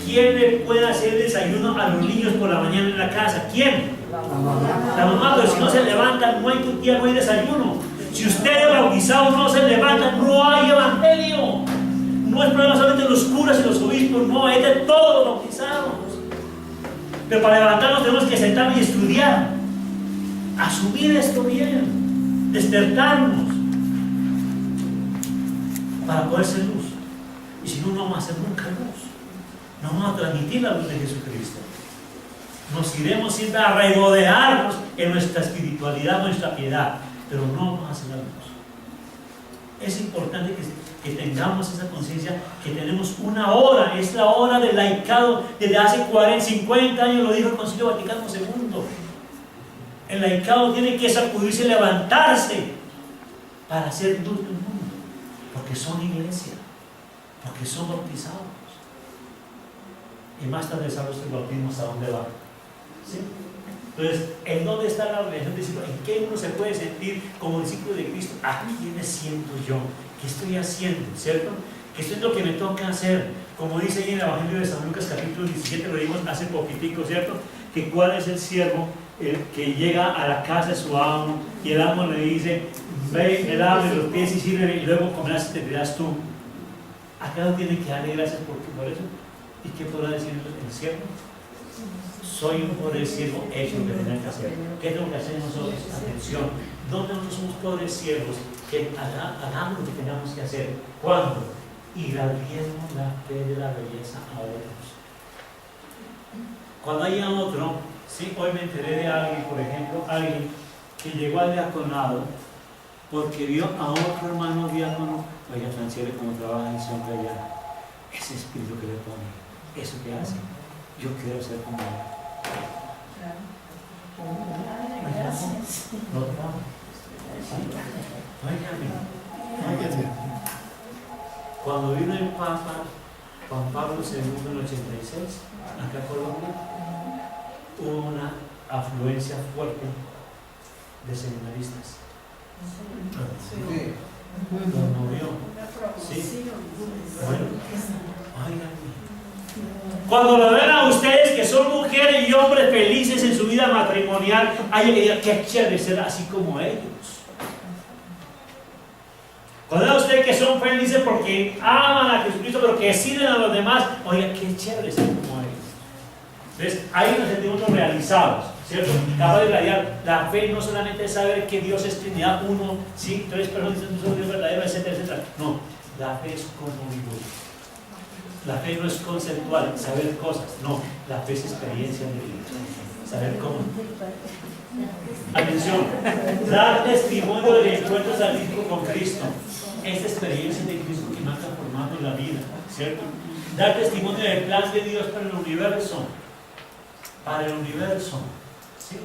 ¿quién le puede hacer desayuno a los niños por la mañana en la casa? ¿Quién? La mamá, pero si no se levanta, no hay día, no hay desayuno. Si usted es bautizado no se levanta, no hay evangelio. No es problema solamente de los curas y los obispos, no, es de todos los bautizados. Pero para levantarnos tenemos que sentarnos y estudiar, asumir esto bien, despertarnos para poder ser luz. Y si no, no vamos a ser nunca luz. No vamos a transmitir la luz de Jesucristo. Nos iremos siempre a regodearnos en nuestra espiritualidad, nuestra piedad, pero no vamos a hacer la luz. Es importante que tengamos esa conciencia que tenemos una hora, es la hora del laicado desde hace 40, 50 años, lo dijo el Concilio Vaticano II. El laicado tiene que sacudirse, levantarse para hacer luz del mundo, porque son iglesia, porque son bautizados. Y más tarde sabemos el bautismo hasta dónde va. ¿Sí? Entonces, ¿en dónde está la relación de discípulo? ¿En qué uno se puede sentir como discípulo de Cristo? ¿A quién me siento yo? ¿Qué estoy haciendo? ¿Cierto? ¿Qué es lo que me toca hacer? Como dice ahí en el Evangelio de San Lucas capítulo 17, lo vimos hace poquitico, ¿cierto? Que cuál es el siervo que llega a la casa de su amo y el amo le dice, ve, me lave los pies y sirve y luego comerás y te dirás tú. Acá no tiene que darle gracias por eso. ¿Y qué podrá decir el siervo? Soy un pobre siervo hecho lo que tenía que hacer. ¿Qué es lo que hacemos nosotros? Atención, ¿dónde nosotros somos pobres siervos que hagamos lo que tengamos que hacer? ¿Cuándo? Irradiemos la fe de la belleza a otros. Cuando haya otro, sí, hoy me enteré de alguien, por ejemplo, alguien que llegó al diaconado porque vio a otro hermano diácono, oiga, Franciele, como trabaja en sombra allá, ese espíritu que le pone, eso que hace, yo quiero ser como él. No trabaja. Óigame. Cuando vino el Papa Juan Pablo II en el 86, acá en Colombia, hubo una afluencia fuerte de seminaristas. Los movió. Sí. Bueno, óigame. Cuando lo ven a ustedes que son mujeres y hombres felices en su vida matrimonial, hay que decir, qué chévere ser así como ellos. Cuando ven a ustedes que son felices porque aman a Jesucristo, pero que sirven a los demás, oiga, qué chévere ser como ellos. Entonces, ahí nos sentimos realizados, ¿cierto? Capaz de radiar. La fe no solamente es saber que Dios es Trinidad, uno, sí, tres personas, un Dios verdadero, etcétera, etcétera. No, la fe es como vivir. La fe no es conceptual, saber cosas, no, la fe es experiencia de vida, saber cómo. Atención, dar testimonio del encuentro salvífico con Cristo, esta experiencia de Cristo que nos ha transformado en la vida, ¿cierto? Dar testimonio del plan de Dios para el universo, ¿sí?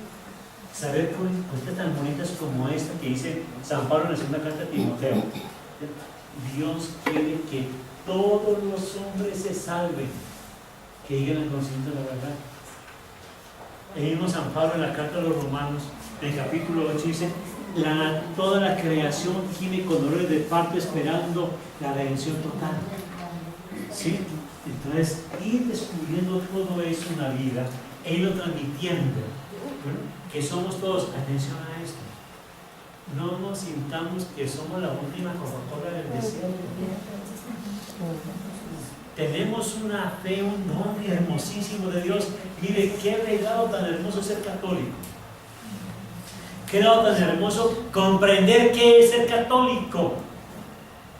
Saber cosas tan bonitas como esta que dice San Pablo en la segunda carta de Timoteo. Dios quiere que todos los hombres se salven, que lleguen al conocimiento de la verdad. El mismo San Pablo en la carta de los Romanos, en el capítulo 8, dice: toda la creación gime con dolores de parto esperando la redención total. ¿Sí? Entonces, ir descubriendo todo eso en la vida e irlo transmitiendo, ¿bueno? Que somos todos, atención a esto, no nos sintamos que somos la última Coca-Cola del desierto. Tenemos una fe, un don hermosísimo de Dios. Mire, qué regalo tan hermoso ser católico. Qué regalo tan hermoso comprender qué es ser católico,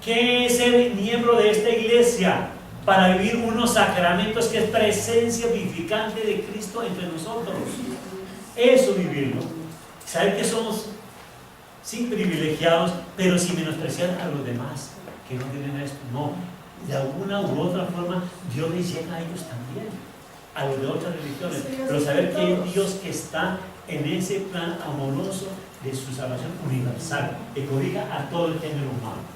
qué es ser miembro de esta iglesia, para vivir unos sacramentos que es presencia vivificante de Cristo entre nosotros. Eso vivirlo. Saber que somos, sí, privilegiados, pero sin menospreciar a los demás que no tienen esto. No, de alguna u otra forma Dios les llega a ellos también, a los de otras religiones, pero saber que hay Dios que está en ese plan amoroso de su salvación universal, que cobija a todo el género humano.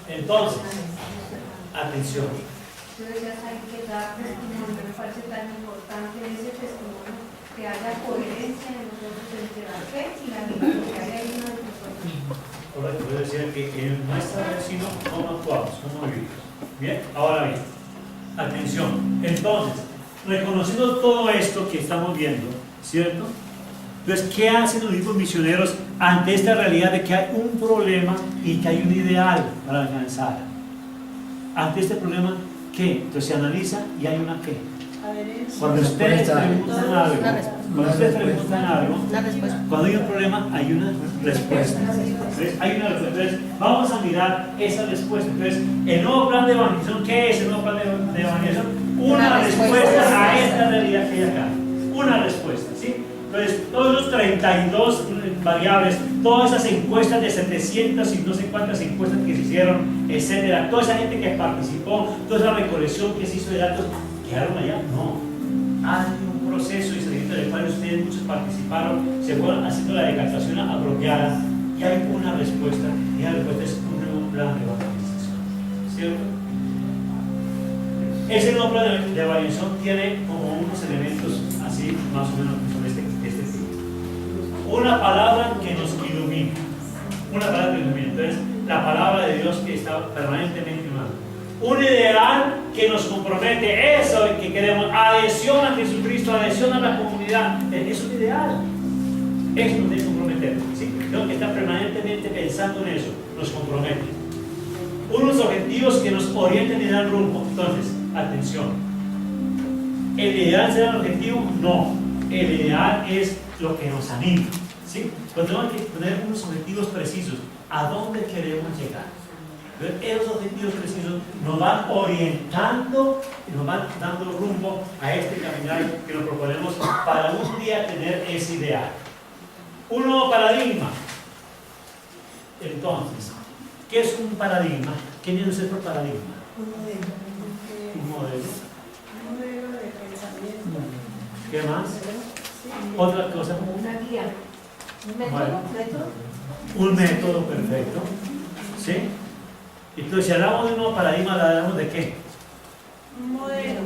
Entonces, atención. Entonces ya saben que dar testimonio me parece tan importante ese testimonio, que haya coherencia en nosotros entre la fe y la vida, que haya himno de nosotros. Correcto, yo decía que en nuestra vecino, ¿cómo actuamos? ¿Cómo vivimos? Bien, ahora bien, atención. Entonces, reconociendo todo esto que estamos viendo, ¿cierto? Entonces, ¿qué hacen los mismos misioneros ante esta realidad de que hay un problema y que hay un ideal para alcanzar? Ante este problema, ¿qué? Entonces se analiza y hay una ¿qué? Cuando ustedes preguntan algo, cuando hay un problema, hay una respuesta. Entonces, hay una respuesta. Entonces, vamos a mirar esa respuesta. Entonces, el nuevo plan de evangelización, ¿qué es el nuevo plan de evangelización? Una respuesta a esta realidad que hay acá. Una respuesta, ¿sí? Entonces, todos los 32 variables, todas esas encuestas de 700 y no sé cuántas encuestas que se hicieron, etcétera, toda esa gente que participó, toda esa recolección que se hizo de datos, ¿quedaron allá? No. Hay un proceso y seguimiento del cual ustedes muchos participaron, se fueron haciendo la decantación apropiada y hay una respuesta, y la respuesta es un nuevo plan de evangelización, ¿cierto? Ese nuevo plan de evangelización tiene como unos elementos así, más o menos, que son este tipo. Una palabra que nos ilumina. Una palabra que nos ilumina. Entonces, la palabra de Dios que está permanentemente iluminada. Un ideal que nos compromete, eso que queremos, adhesión a Jesucristo, adhesión a la comunidad. Es un ideal. Eso nos debe comprometer. ¿Sí? Tengo que estar permanentemente pensando en eso. Nos compromete. Unos objetivos que nos orienten y dan rumbo. Entonces, atención. ¿El ideal será el objetivo? No. El ideal es lo que nos anima, ¿sí? Pero tenemos que tener unos objetivos precisos. ¿A dónde queremos llegar? Entonces, esos objetivos precisos nos van orientando y nos van dando rumbo a este caminar que nos proponemos para un día tener ese ideal. Un nuevo paradigma. Entonces, ¿qué es un paradigma? ¿Qué viene a ser por paradigma? Un modelo. Un modelo. Un modelo de pensamiento. ¿Qué más? Otra cosa. Una guía. ¿Un método? Bueno. ¿Método? Un método perfecto. ¿Sí? Entonces, si hablamos de un nuevo paradigma, ¿hablamos de qué? Un modelo.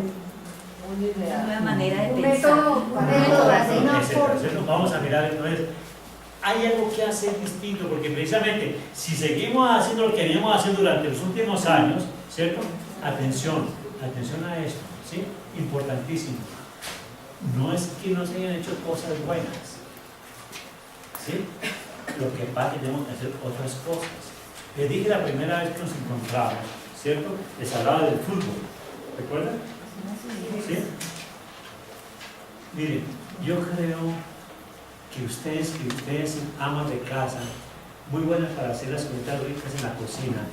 Un ideal. Una manera de Un pensar. método para hacer una forma. Entonces, vamos a mirar entonces. Hay algo que hacer distinto, porque precisamente si seguimos haciendo lo que veníamos haciendo durante los últimos años, ¿cierto? Atención a esto, ¿sí? Importantísimo. No es que no se hayan hecho cosas buenas, ¿sí? Lo que pasa es que tenemos que hacer otras cosas. Les dije la primera vez que nos encontramos, ¿cierto? Les hablaba del fútbol, ¿recuerdan? ¿Sí? Miren, yo creo que ustedes amas de casa, muy buenas para hacer las cositas ricas en la cocina,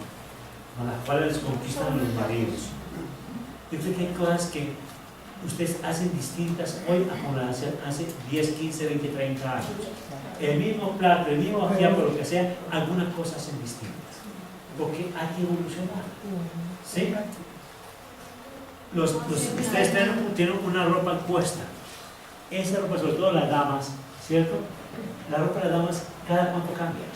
con las cuales les conquistan los maridos. Yo creo que hay cosas que ustedes hacen distintas hoy a como las hacían hace 10, 15, 20, 30 años. El mismo plato, el mismo tiempo, lo que sea, algunas cosas hacen distintas. Porque hay que evolucionar. ¿Sí? Ustedes tienen una ropa puesta. Esa ropa, sobre todo las damas, ¿cierto? La ropa de las damas, ¿cada cuánto cambia?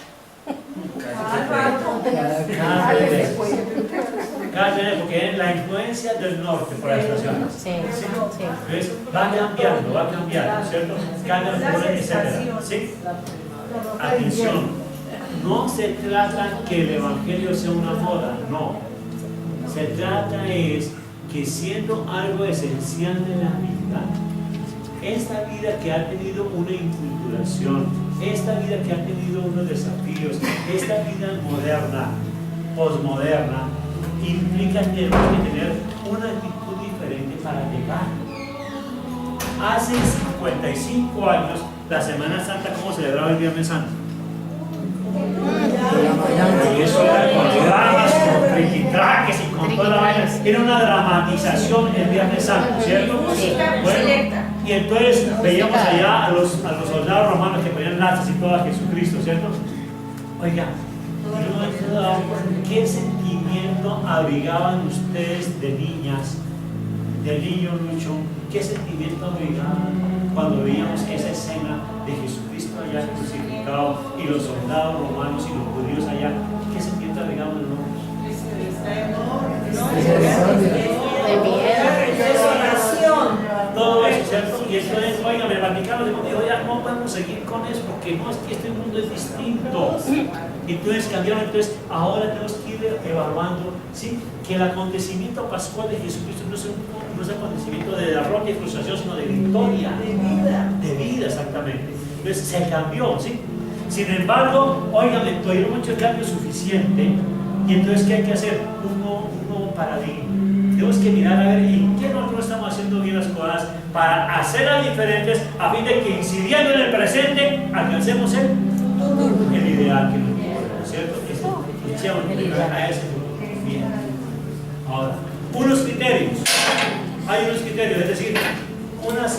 Cada vez, porque es la influencia del norte por las estaciones. Sí, sí. ¿Ves? Va cambiando, ¿cierto? Cambian los colores, etcétera. ¿Sí? Atención, no se trata que el evangelio sea una moda, no. Se trata es que siendo algo esencial de la vida, esta vida que ha tenido una inculturación, esta vida que ha tenido unos desafíos, esta vida moderna, posmoderna, implica que tenemos que tener una actitud diferente para llegar. Hace 55 años, la Semana Santa, ¿cómo celebraba el Viernes Santo? Y eso era con dramas, con triquitraques y con toda la vaina. Era una dramatización el Viernes Santo, ¿cierto? Bueno, y entonces veíamos allá a los soldados romanos que ponían lanzas y todo a Jesucristo, ¿cierto? Oiga, ¿qué sentimiento abrigaban ustedes de niñas, del niño Lucho? ¿Qué sentimiento abrigaban cuando veíamos esa escena de Jesucristo allá crucificado y los soldados romanos y los judíos allá? ¿Qué sentimiento abrigaban los niños? De miedo. Todo eso, ¿cierto? Y entonces, oiga, me Vaticano dijo, ya no podemos seguir con eso porque no, es que este mundo es distinto. Entonces cambiaron, entonces ahora tenemos que ir evaluando, ¿sí? Que el acontecimiento pascual de Jesucristo no es un acontecimiento de derrota y frustración, sino de victoria. De vida, exactamente. Entonces se cambió, ¿sí? Sin embargo, óigame, todavía no mucho el cambio suficiente. Y entonces, ¿qué hay que hacer? Un nuevo paradigma. Tenemos que mirar a ver en qué nosotros estamos haciendo bien las cosas para hacerlas diferentes a fin de que incidiendo en el presente alcancemos el ideal que nos queremos, ¿cierto? A ese bien. Ahora, unos criterios. Hay unos criterios, es decir, unos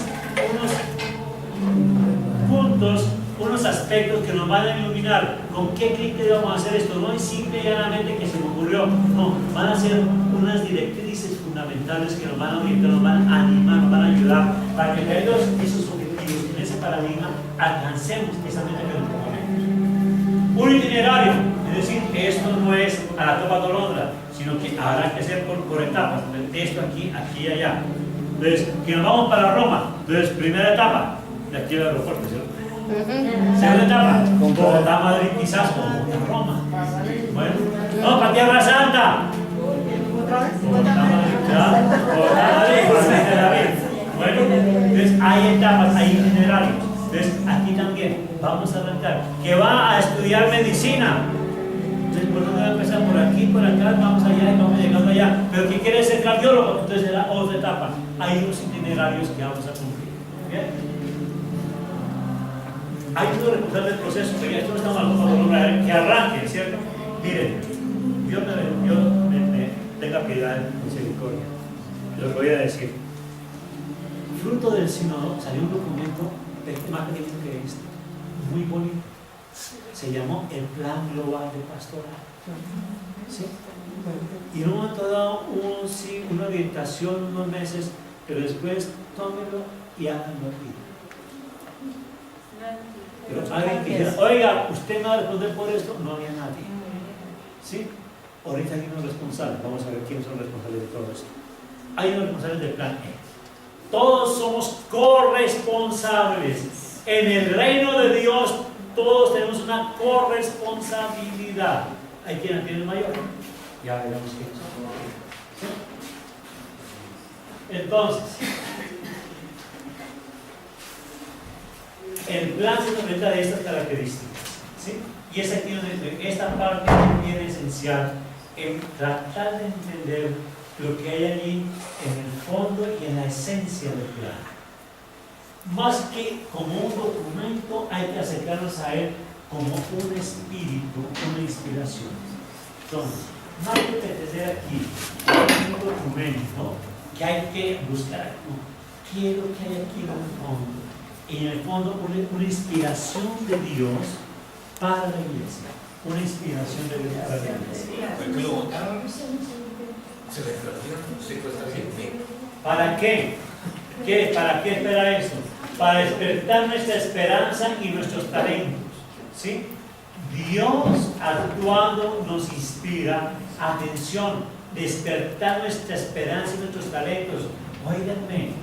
puntos, unos aspectos que nos van a iluminar. ¿Con qué criterio vamos a hacer esto? No es simple y llanamente que se me ocurrió. No, van a ser unas directrices fundamentales que nos van a orientar, nos van a animar, nos van a ayudar para que teniendo esos objetivos en ese paradigma alcancemos esa meta que nos proponemos. Un itinerario, es decir, esto no es a la topa dolondra, sino que habrá que hacer por etapas. Esto aquí, aquí y allá. Entonces, que nos vamos para Roma. Entonces, primera etapa, de aquí al aeropuerto, ¿cierto? Segunda etapa, Bogotá, Madrid, quizás, o Roma. Bueno, no, para Tierra Santa. Bogotá, Madrid, bueno, entonces hay etapas, hay itinerarios. Entonces, aquí también vamos a arrancar. Que va a estudiar medicina. Entonces, ¿por dónde va a empezar? Por aquí, por acá, vamos allá y vamos llegando allá. Pero que quiere ser cardiólogo, entonces será otra etapa. Hay unos itinerarios que vamos a cumplir. ¿Bien? Hay uno responsable del proceso, pero esto no estamos hablando de que arranque, ¿cierto? Miren, Dios me tenga piedad y misericordia. Lo voy a decir. Fruto del sínodo salió un documento más pequeño que este, muy bonito. Se llamó el Plan Global de Pastoral. ¿Sí? Y en un momento dado, una orientación, unos meses, pero después tómenlo y háganlo vida. Pero alguien que dijera, oiga, usted me va a responder por esto, no había nadie. ¿Sí? Ahorita hay unos responsables, vamos a ver quiénes son los responsables de todo esto. Hay unos responsables del plan E. Todos somos corresponsables. En el reino de Dios, todos tenemos una corresponsabilidad. Hay quien la tiene el mayor. Ya veremos quién son. ¿Sí? Entonces, el plan se comenta de estas características, ¿sí? Y es aquí donde esta parte es bien esencial en tratar de entender lo que hay allí en el fondo y en la esencia del plan. Más que como un documento, hay que acercarnos a él como un espíritu, una inspiración. Entonces, más que pretender aquí un documento que hay que buscar, no, quiero que haya aquí en el fondo. En el fondo, una inspiración de Dios para la iglesia. Una inspiración de Dios para la iglesia. ¿Fue que lo votaron? ¿Se le perdieron? ¿Para qué? ¿Para qué espera eso? Para despertar nuestra esperanza y nuestros talentos. ¿Sí? Dios actuando nos inspira. Atención, despertar nuestra esperanza y nuestros talentos. Óiganme.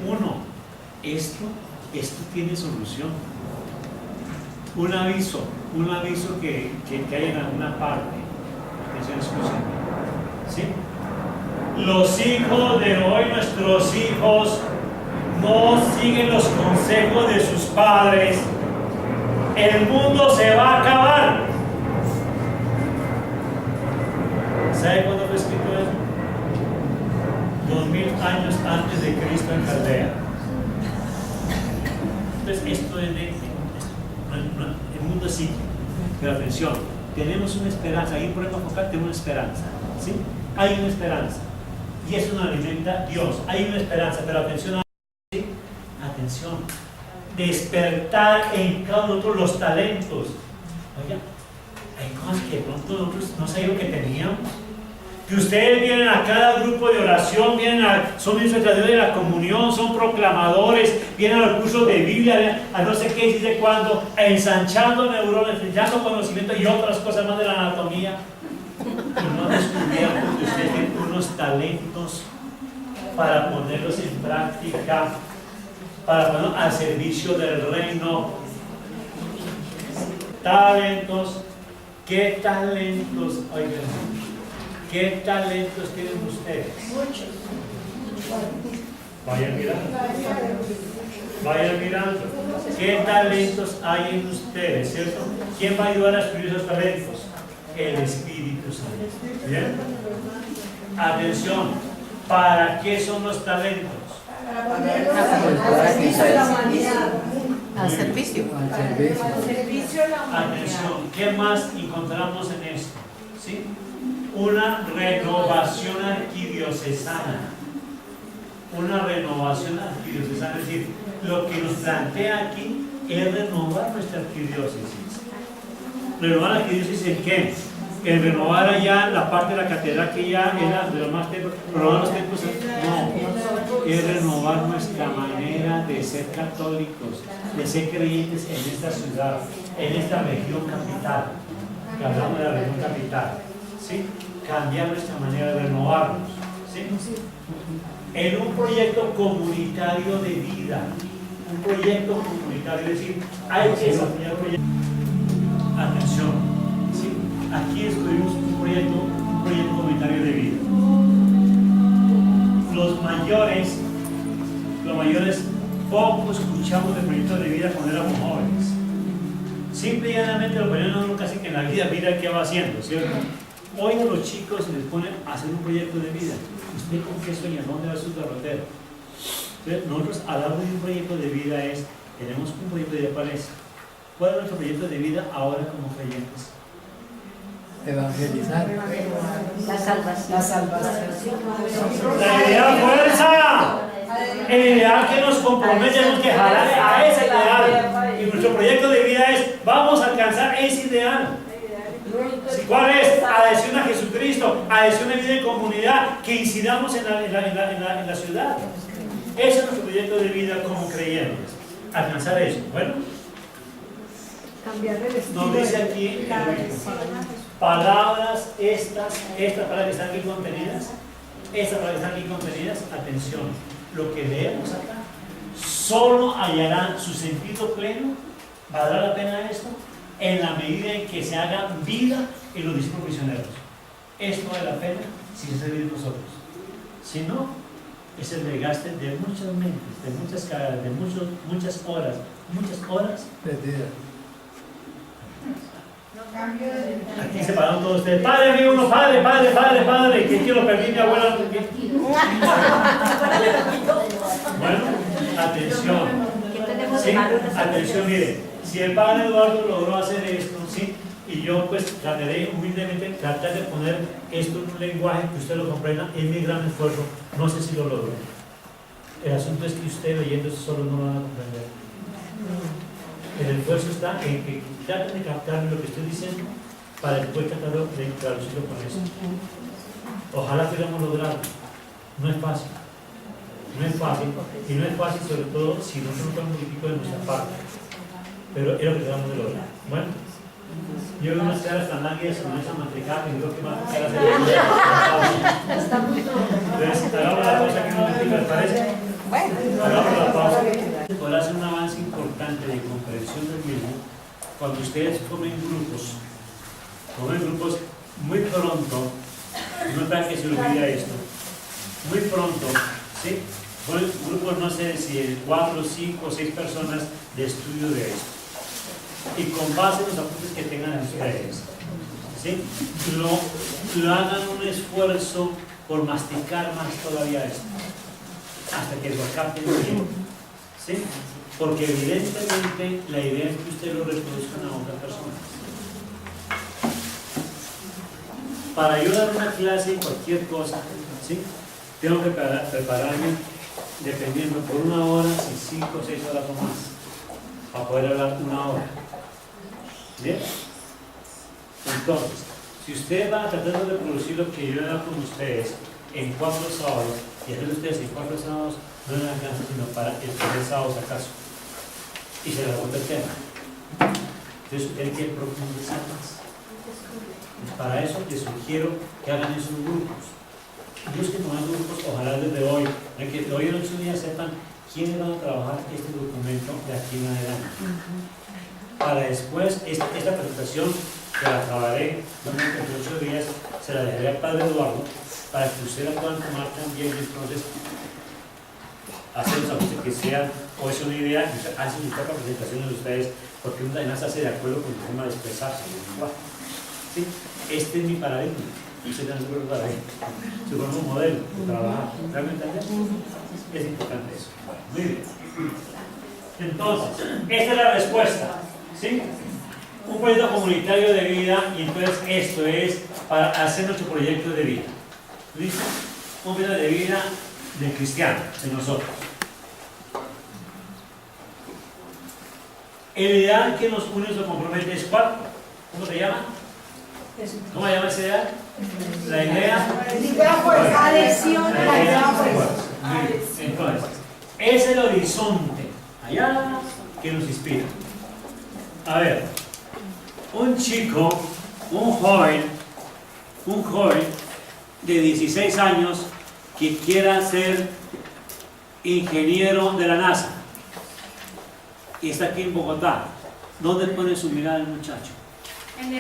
Uno, esto tiene solución. Un aviso que hay en alguna parte. Atención, escúchenme. ¿Sí? Los hijos de hoy, nuestros hijos, no siguen los consejos de sus padres. El mundo se va a acabar. ¿Sabe cuándo fue escrito eso? 2000 años antes de Cristo en Caldea. Entonces, esto es el mundo es cíclico. Pero atención, tenemos una esperanza. Ahí por ejemplo, tenemos una esperanza. ¿sí? Hay una esperanza. Y eso nos alimenta Dios. Hay una esperanza, pero atención, ¿sí? Atención. Despertar en cada uno de nosotros los talentos. Oiga, hay cosas que de pronto nosotros no sabíamos que teníamos. Que ustedes vienen a cada grupo de oración, son administradores de la comunión, son proclamadores, vienen a los cursos de Biblia, a no sé qué, dice cuándo, ensanchando neuronas, ensanchando conocimiento y otras cosas más de la anatomía. Y no descubrieron que ustedes tienen unos talentos para ponerlos en práctica, para ponerlos al servicio del reino. Talentos. ¿Qué talentos? Oigan, ¿qué talentos tienen ustedes? Muchos. Vayan mirando. Vayan mirando. ¿Qué talentos hay en ustedes? ¿Cierto? ¿Quién va a ayudar a descubrir esos talentos? El Espíritu Santo. ¿Bien? Atención. ¿Para qué son los talentos? Para ponerlos al servicio de la humanidad. Al servicio. Al servicio. Al servicio de la humanidad. Atención. ¿Qué más encontramos en esto? ¿Sí? Una renovación arquidiocesana. Una renovación arquidiocesana. Es decir, lo que nos plantea aquí es renovar nuestra arquidiócesis. ¿Renovar la arquidiócesis en qué? En renovar allá la parte de la catedral que ya era de los más templos. ¿Renovar los templos? No. Es renovar nuestra manera de ser católicos, de ser creyentes en esta ciudad, en esta región capital. Que hablamos de la región capital. ¿Sí? Cambiar nuestra manera de renovarnos, ¿sí? En un proyecto comunitario de vida, un proyecto comunitario, es decir, hay que desarrollar proyectos. Atención, ¿sí? Aquí escogimos un proyecto comunitario de vida. Los mayores poco escuchamos de proyectos de vida cuando éramos jóvenes. Simple y llanamente lo ponían uno casi que en la vida, mira qué va haciendo, ¿cierto? Hoy a los chicos se les ponen a hacer un proyecto de vida. ¿Usted con qué sueña? ¿Dónde va su derrotero? Entonces, nosotros hablamos de un proyecto de vida tenemos un proyecto de vida, ¿cuál es? ¿Cuál es nuestro proyecto de vida ahora como creyentes? Evangelizar. La salvación. La idea fuerza. El ideal que nos compromete, tenemos que jalar a ese ideal. Y nuestro proyecto de vida es, vamos a alcanzar ese ideal. ¿Cuál es? Adhesión a Jesucristo, adhesión a vida en comunidad, que incidamos en la ciudad. Ese es nuestro proyecto de vida como creyentes. Alcanzar eso. Bueno, Cambiar el estilo. nos dice aquí palabras, estas palabras que están aquí contenidas, atención, lo que leemos acá, solo hallarán su sentido pleno. ¿Valdrá la pena esto? En la medida en que se haga vida en los discípulos misioneros. Esto vale la pena si se hace vida en nosotros. Si no, es el desgaste de muchas mentes, de muchas caras, de muchas horas Perdida. Aquí aquí se pararon todos ustedes. Padre, amigo, uno, padre, que quiero perdí mi abuela. Bueno, atención. ¿Sí? Atención, mire. Si el padre Eduardo logró hacer esto, ¿sí? Y yo pues trataré humildemente tratar de poner esto en un lenguaje que usted lo comprenda, es mi gran esfuerzo. No sé si lo logro. El asunto es que usted leyendo eso solo no lo van a comprender. El esfuerzo está en que traten de captar lo que estoy diciendo para que pueda tratar de traducirlo con eso. Ojalá pudiéramos lograrlo. No es fácil. No es fácil. Y no es fácil sobre todo si no se nota un poquitico de nuestra parte. Pero es lo que tratamos de lograr. Bueno, yo veo unas caras tan largas con esa manteca que creo que más caras de entonces, hagamos la pausa que no me parece. Hagamos la pausa. Podrá hacer un avance importante de comprensión del mismo cuando ustedes comen grupos muy pronto. No es para que se olvide esto. Muy pronto, ¿sí? Grupos, no sé si 4, 5 o 6 personas de estudio de esto. Y con base en los apuntes que tengan ustedes, ¿sí? Lo hagan un esfuerzo por masticar más todavía esto, hasta que lo capten bien, ¿sí? Porque evidentemente la idea es que ustedes lo reproduzcan a otras personas. para yo dar una clase en cualquier cosa, ¿sí? Tengo que prepararme dependiendo por 1 hora, si 5 o 6 horas o más, para poder hablar 1 hora. ¿Bien? Entonces, si ustedes van tratando de producir lo que yo he dado con ustedes en 4 sábados, y hacer ustedes en 4 sábados, no les alcanza sino para el primer sábado si acaso. Y se les agota el tema. Entonces, tienen que profundizar más. Para eso les sugiero que hagan esos grupos. Busquen más grupos, ojalá desde hoy, que de hoy en 8 días sepan quiénes van a trabajar este documento de aquí en adelante. Para después, esta presentación que la acabaré durante 8 días, se la dejaré al Padre Eduardo para que ustedes la puedan tomar también y entonces hacer los ajustes que sean, o es una idea, hacen mi propia presentación de ustedes, porque una además hace de acuerdo con el tema de expresarse. ¿Sí? Este es mi paradigma. Ustedes dan su paradigma. Se forma un modelo de trabajar. ¿Realmente es importante eso? Bueno, muy bien. Entonces, esta es la respuesta. ¿Sí? Un proyecto comunitario de vida, y entonces esto es para hacer nuestro proyecto de vida. ¿Listo? Un proyecto de vida de cristiano, de nosotros. El ideal que nos une, nos compromete es ¿cuál? ¿Cómo se llama? ¿Cómo se llama ese ideal? La idea. Adhesión a la idea Entonces, es el horizonte allá que nos inspira. A ver, un chico, un joven de 16 años que quiera ser ingeniero de la NASA y está aquí en Bogotá, ¿dónde pone su mirada el muchacho? En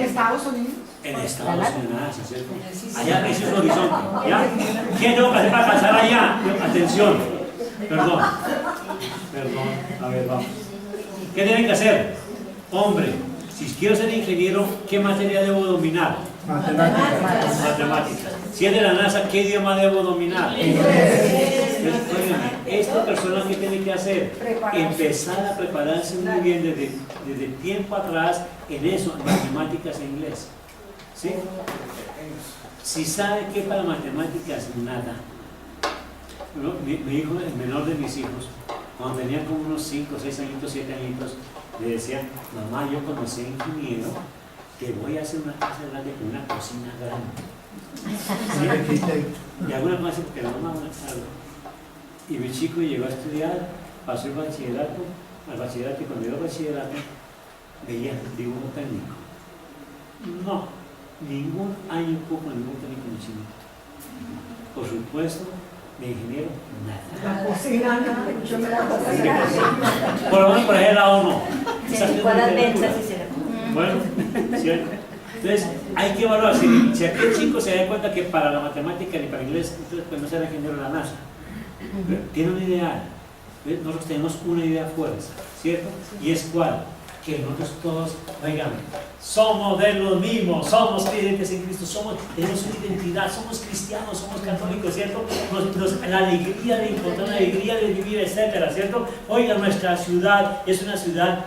Estados Unidos. En Estados Unidos, ¿cierto? Allá ese es el horizonte, ¿ya? ¿Qué tengo que hacer para alcanzar allá? Atención, perdón, a ver, vamos. ¿Qué tienen que hacer? Hombre, si quiero ser ingeniero, ¿qué materia debo dominar? Matemáticas. Si es de la NASA, ¿qué idioma debo dominar? Esta persona, ¿qué tiene que hacer? Empezar a prepararse muy bien desde tiempo atrás en eso, en matemáticas e inglés. ¿Sí? Si sabe que para matemáticas nada. Mi hijo, el menor de mis hijos, cuando tenía como unos 5, 6 añitos, 7 añitos, le decía: mamá, yo conocí a un ingeniero que voy a hacer una casa grande con una cocina grande. ¿Sí? Y alguna cosa porque la mamá algo. Y mi chico llegó a estudiar, pasó el bachillerato, y cuando llegó al bachillerato veía dibujo técnico. No, ningún año poco ningún técnico en Chile. Por supuesto, de ingeniero, nada. La cocina, yo me la por lo menos por ese lado no. Se dedicó a las ventas y se la bueno, ¿cierto? Entonces, hay que evaluar. Si aquel chico se da cuenta que para la matemática ni para el inglés, entonces pues no será ingeniero de la NASA. Tiene un ideal. Nosotros tenemos una idea fuerza, ¿cierto? ¿Y es cuál? Que nosotros todos, oigan, somos de los mismos, somos creyentes en Cristo, tenemos una identidad, somos cristianos, somos católicos, ¿cierto? La alegría de encontrar, la alegría de vivir, etcétera, ¿cierto? Oiga, nuestra ciudad es una ciudad,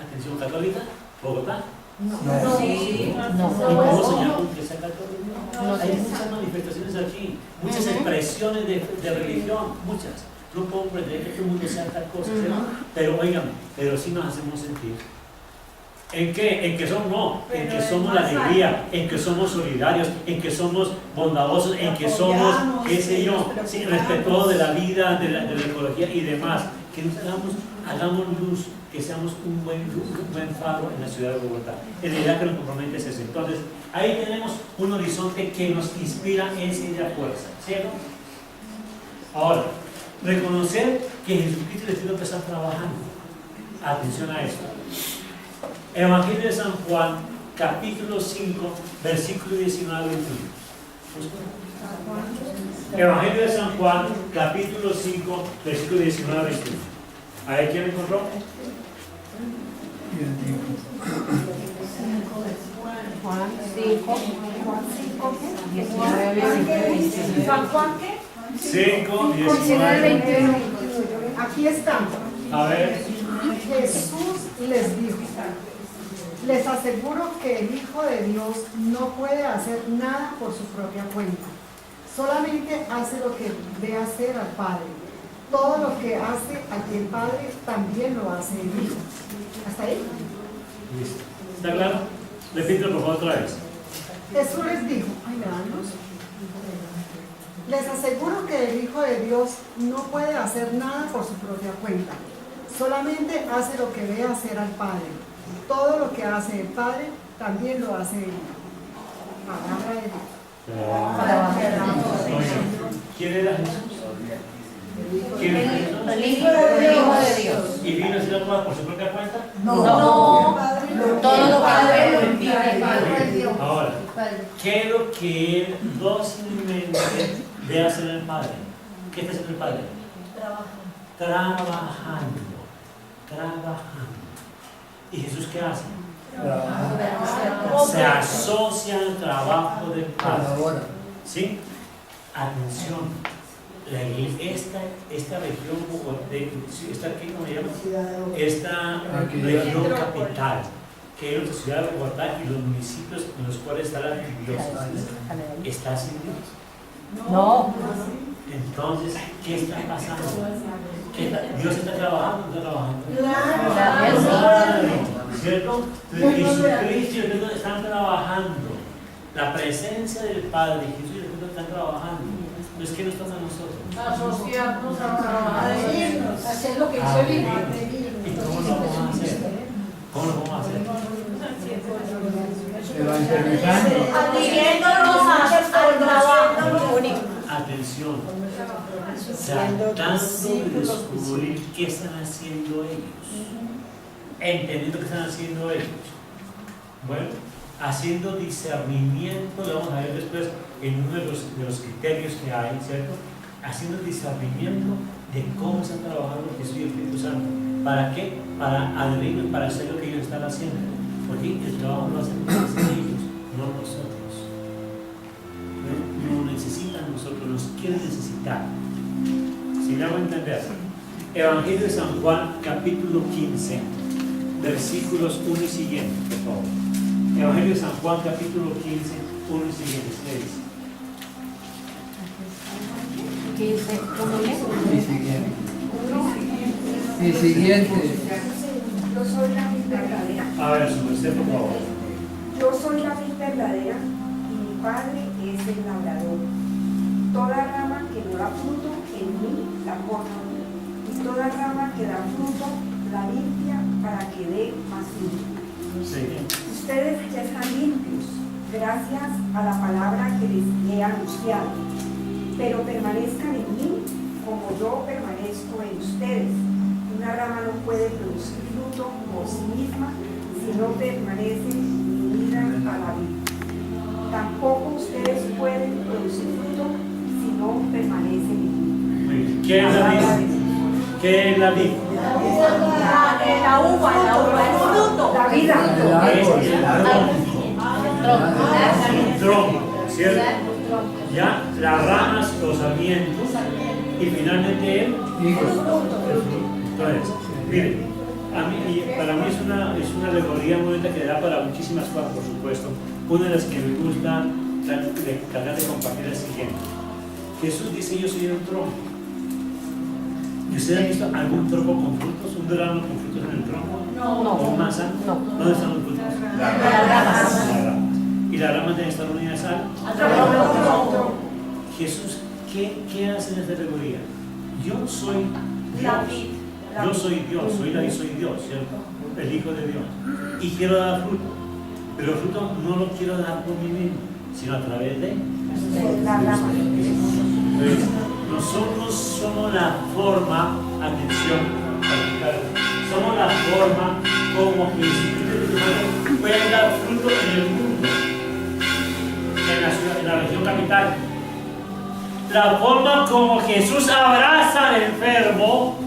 atención, católica, Bogotá. No. Sí. ¿Cómo se llama que sea católica? Hay muchas manifestaciones aquí, muchas expresiones de religión, muchas. No puedo pretender que todo el mundo sea tal cosa, ¿cierto? Pero oigan, pero sí nos hacemos sentir. ¿En qué? En que somos la alegría, en que somos solidarios, en que somos bondadosos, en que somos, qué sé yo, sí, respetuosos de la vida, de la ecología y demás. Que nos hagamos luz, que seamos un buen faro en la ciudad de Bogotá. En realidad que nos compromete es eso. Entonces, ahí tenemos un horizonte que nos inspira esa idea fuerza, ¿cierto? Ahora, reconocer que Jesucristo le tiene que estar trabajando. Atención a esto. Evangelio de San Juan, capítulo 5, versículo 19 al 21. Evangelio de San Juan, capítulo 5, versículo 19 al 21. ¿A ver quién encontró? Juan 5, ¿San Juan qué? 5, 19, 21. Aquí está. A ver. Jesús les dijo: Les aseguro que el Hijo de Dios no puede hacer nada por su propia cuenta. Solamente hace lo que ve hacer al Padre. Todo lo que hace aquí el Padre también lo hace el Hijo. ¿Hasta ahí? Listo. ¿Está claro? Repítelo por favor otra vez. Jesús les dijo, ay, ¿me dan luz? Les aseguro que el Hijo de Dios no puede hacer nada por su propia cuenta. Solamente hace lo que ve hacer al Padre. Todo lo que hace el Padre también lo hace el Hijo. Palabra de Dios. ¿Quién era Jesús? ¿Quién era Jesús? El Hijo de Dios. ¿Y vino a hacer algo por su propia cuenta? No. Todo lo que Ahora, ¿qué es lo que él dócilmente ve hacer el Padre? ¿Qué está haciendo el Padre? Trabajando. ¿Y Jesús qué hace? Se asocia al trabajo del Padre. Colabora. ¿Sí? Atención. Esta región, ¿cómo se llama? Esta región capital, que es la ciudad de Bogotá y los municipios en los cuales está la arquidiócesis, ¿está sin Dios? No. Entonces, ¿qué está pasando? ¿Dios está trabajando? ¿No está trabajando? Claro. ¿Cierto? Jesucristo y el Espíritu están trabajando. La presencia del Padre y Jesús y el Espíritu están trabajando. Entonces, ¿qué nos toca a nosotros? Asociarnos a trabajar. Hacer lo que hizo el Hijo. ¿Y cómo lo vamos a hacer? ¿Cómo lo vamos a hacer? Evangelizando. Adhiriéndonos al trabajo único. Atención, tratando de descubrir qué están haciendo ellos, entendiendo qué están haciendo ellos. Bueno, haciendo discernimiento, lo vamos a ver después en uno de los criterios que hay, ¿cierto? Haciendo discernimiento de cómo están trabajando Jesús y el Espíritu Santo. ¿Para qué? Para adherirnos, para hacer lo que ellos están haciendo. Porque el trabajo lo hacen ellos, no nosotros. Nos necesitan nosotros, nos quieren necesitar. Si me hago entender, Evangelio de San Juan, capítulo 15, versículos 1 y siguientes, por favor. Evangelio de San Juan, capítulo 15, 1 y siguientes. ¿Qué dice? Y siguiente. Yo soy la vid verdadera. A ver, su merced, por favor. Yo soy la vid verdadera y mi Padre es el labrador. Toda rama que no da fruto en mí la corta, y toda rama que da fruto la limpia para que dé más fruto. Sí. Ustedes ya están limpios gracias a la palabra que les he anunciado, pero permanezcan en mí como yo permanezco en ustedes. Una rama no puede producir fruto por sí misma si no permanece unida a la vid. Tampoco ustedes pueden producir fruto si no permanecen en mí. Muy bien. ¿Qué es la vid? ¿Qué es la vid? La uva, el fruto. La vida. El tronco, ¿cierto? Ya las ramas, los sarmientos y finalmente el fruto. Entonces, miren, para mí es una alegoría muy bonita que da para muchísimas cosas, por supuesto. Una de las que me gusta tratar de compartir es la siguiente. Jesús dice: yo soy un tronco. ¿Y ustedes han visto algún tronco con frutos? ¿Un durazno con frutos en el tronco? No. ¿O un manzano? No. ¿Dónde están los frutos? Las ramas. ¿Y las ramas deben estar unidas al? Jesús, ¿qué hace en esta alegoría? Yo soy Dios. Yo soy Dios, soy Dios, ¿cierto? El Hijo de Dios. Y quiero dar fruto. Pero el fruto no lo quiero dar por mí mismo, sino a través de La rama. Entonces, nosotros somos la forma, atención, somos la forma como Jesucristo puede dar fruto en el mundo, en la región capital. La forma como Jesús abraza al enfermo,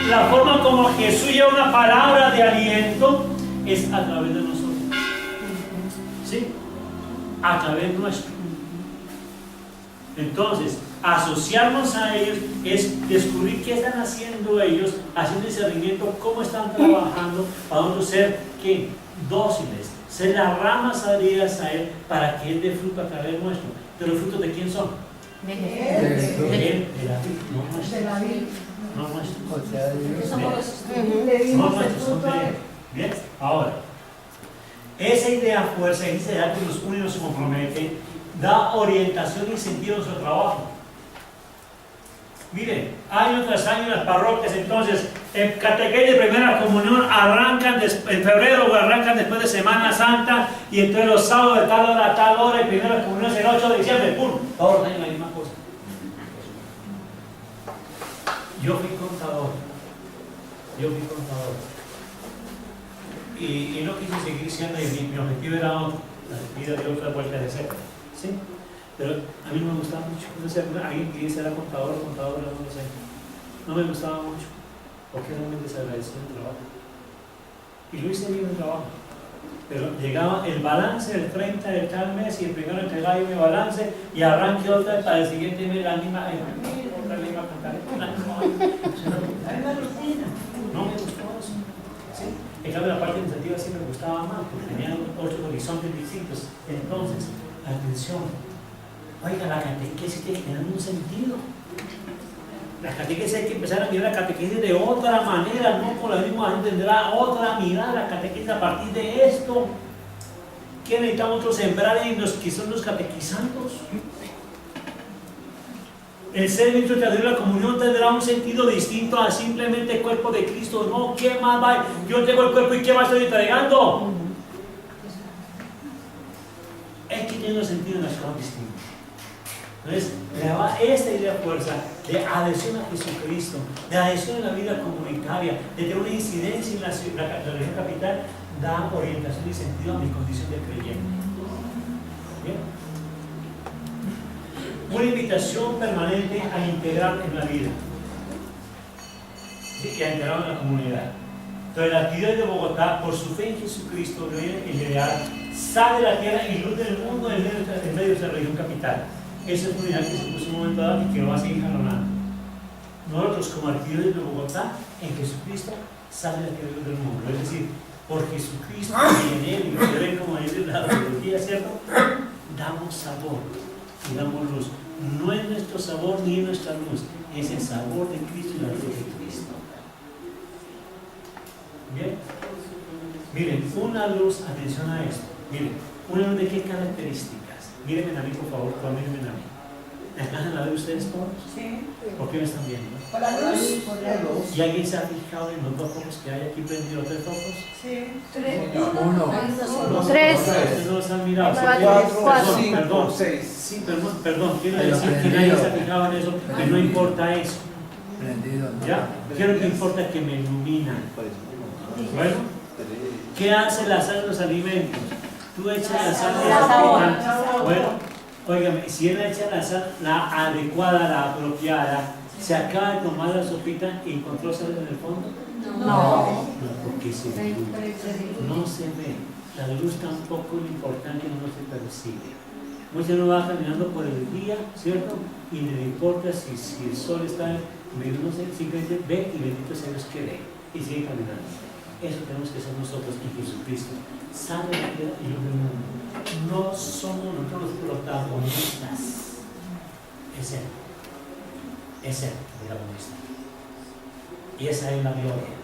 la forma como Jesús lleva una palabra de aliento, es a través de nosotros. ¿Sí? A través nuestro. Entonces, asociarnos a ellos, es descubrir qué están haciendo ellos, haciendo discernimiento, cómo están trabajando, para nosotros ser ¿qué? Dóciles, ser las ramas adheridas a Él para que Él dé fruto a través nuestro. ¿Pero los frutos de quién son? De Él, de la vid, no nuestros. No nuestros. O sea, No nuestros, son de Él. Bien, ahora, esa idea fuerza, esa idea que nos une y nos compromete, da orientación y sentido a nuestro trabajo. Miren, año tras año las parroquias, entonces, en catequesis de primera comunión arrancan en febrero o arrancan después de Semana Santa, y entonces los sábados de tal hora a tal hora, y primera comunión es el 8 de diciembre, ¡pum! Todos los años la misma cosa. Yo fui contador. Y no quise seguir siendo, y mi objetivo era otro, la vida de otra vuelta de cerca. ¿Sí? Pero a mí no me gustaba mucho. No sé, alguien que dice era contador, no lo sé. No me gustaba mucho, porque realmente se agradecía el trabajo. Y lo hice bien el trabajo. Pero llegaba el balance del 30 de tal mes, y el primero entregaba yo mi balance, y arranque otra para el siguiente mes la misma, otra le iba a contar. No me gustó eso. ¿Sí? En cambio, la parte administrativa sí me gustaba más, porque tenía otros horizontes distintos. Entonces, atención. Oiga, la catequesis tiene que tener un sentido. La catequesis hay que empezar a mirar la catequesis de otra manera, no con la misma gente, tendrá otra mirada la catequesis a partir de esto. ¿Qué necesitamos nosotros sembrar en los que son los catequizandos? El ser ministro de la comunión tendrá un sentido distinto a simplemente cuerpo de Cristo. No, ¿qué más va? Yo tengo el cuerpo y ¿qué más estoy entregando? Es que tiene un sentido en las cosas distintas. Entonces, esta idea de fuerza, de adhesión a Jesucristo, de adhesión en la vida comunitaria, de tener una incidencia en la región capital, da orientación y sentido a mi condición de creyente. ¿Bien? Una invitación permanente a integrar en la vida, ¿sí? Y a integrar en la comunidad. Entonces, la actividad de Bogotá, por su fe en Jesucristo, el ideal, sale de la tierra y luz del mundo en medio de esta región capital. Esa es una unidad que se puso en un momento dado y que lo va a seguir jalonando. Nosotros, como actividades de Bogotá, en Jesucristo sale la actividad del mundo. Es decir, por Jesucristo y en Él, y se ven como dice la teología, ¿cierto? Damos sabor y damos luz. No es nuestro sabor ni es nuestra luz, es el sabor de Cristo y la luz de Cristo. Bien. Miren, una luz, atención a esto. Miren, una luz de qué características. Mírenme a mí, por favor, mírenme a mí. ¿Me alcanzan a ver ustedes todos? Sí. ¿Por qué me están viendo? Por la luz. ¿Y alguien se ha fijado en los dos focos que hay aquí prendidos? ¿Tres focos? Sí. Uno. Tres. Ustedes no los han mirado. Perdón. Sí, perdón. Quiero decir que nadie se ha fijado en eso, que no importa eso. ¿Ya? Quiero que importa que me iluminan. Bueno, ¿qué hace la sal de los alimentos? Tú echas la sal de la bueno, óigame, si él echa la sal, la adecuada, la apropiada, ¿se acaba de tomar la sopita y encontró sal en el fondo? No, porque se ve. No se ve. La luz tampoco es importante, no se percibe. Muchos no van caminando por el día, ¿cierto? Y no le importa si el sol está medio, no sé, simplemente ve y bendito sea Dios que ve y sigue caminando. Eso tenemos que ser nosotros en Jesucristo. Sale la tierra y luz del mundo. No somos nosotros los protagonistas. Es Él. Es Él el protagonista. Y esa es la gloria.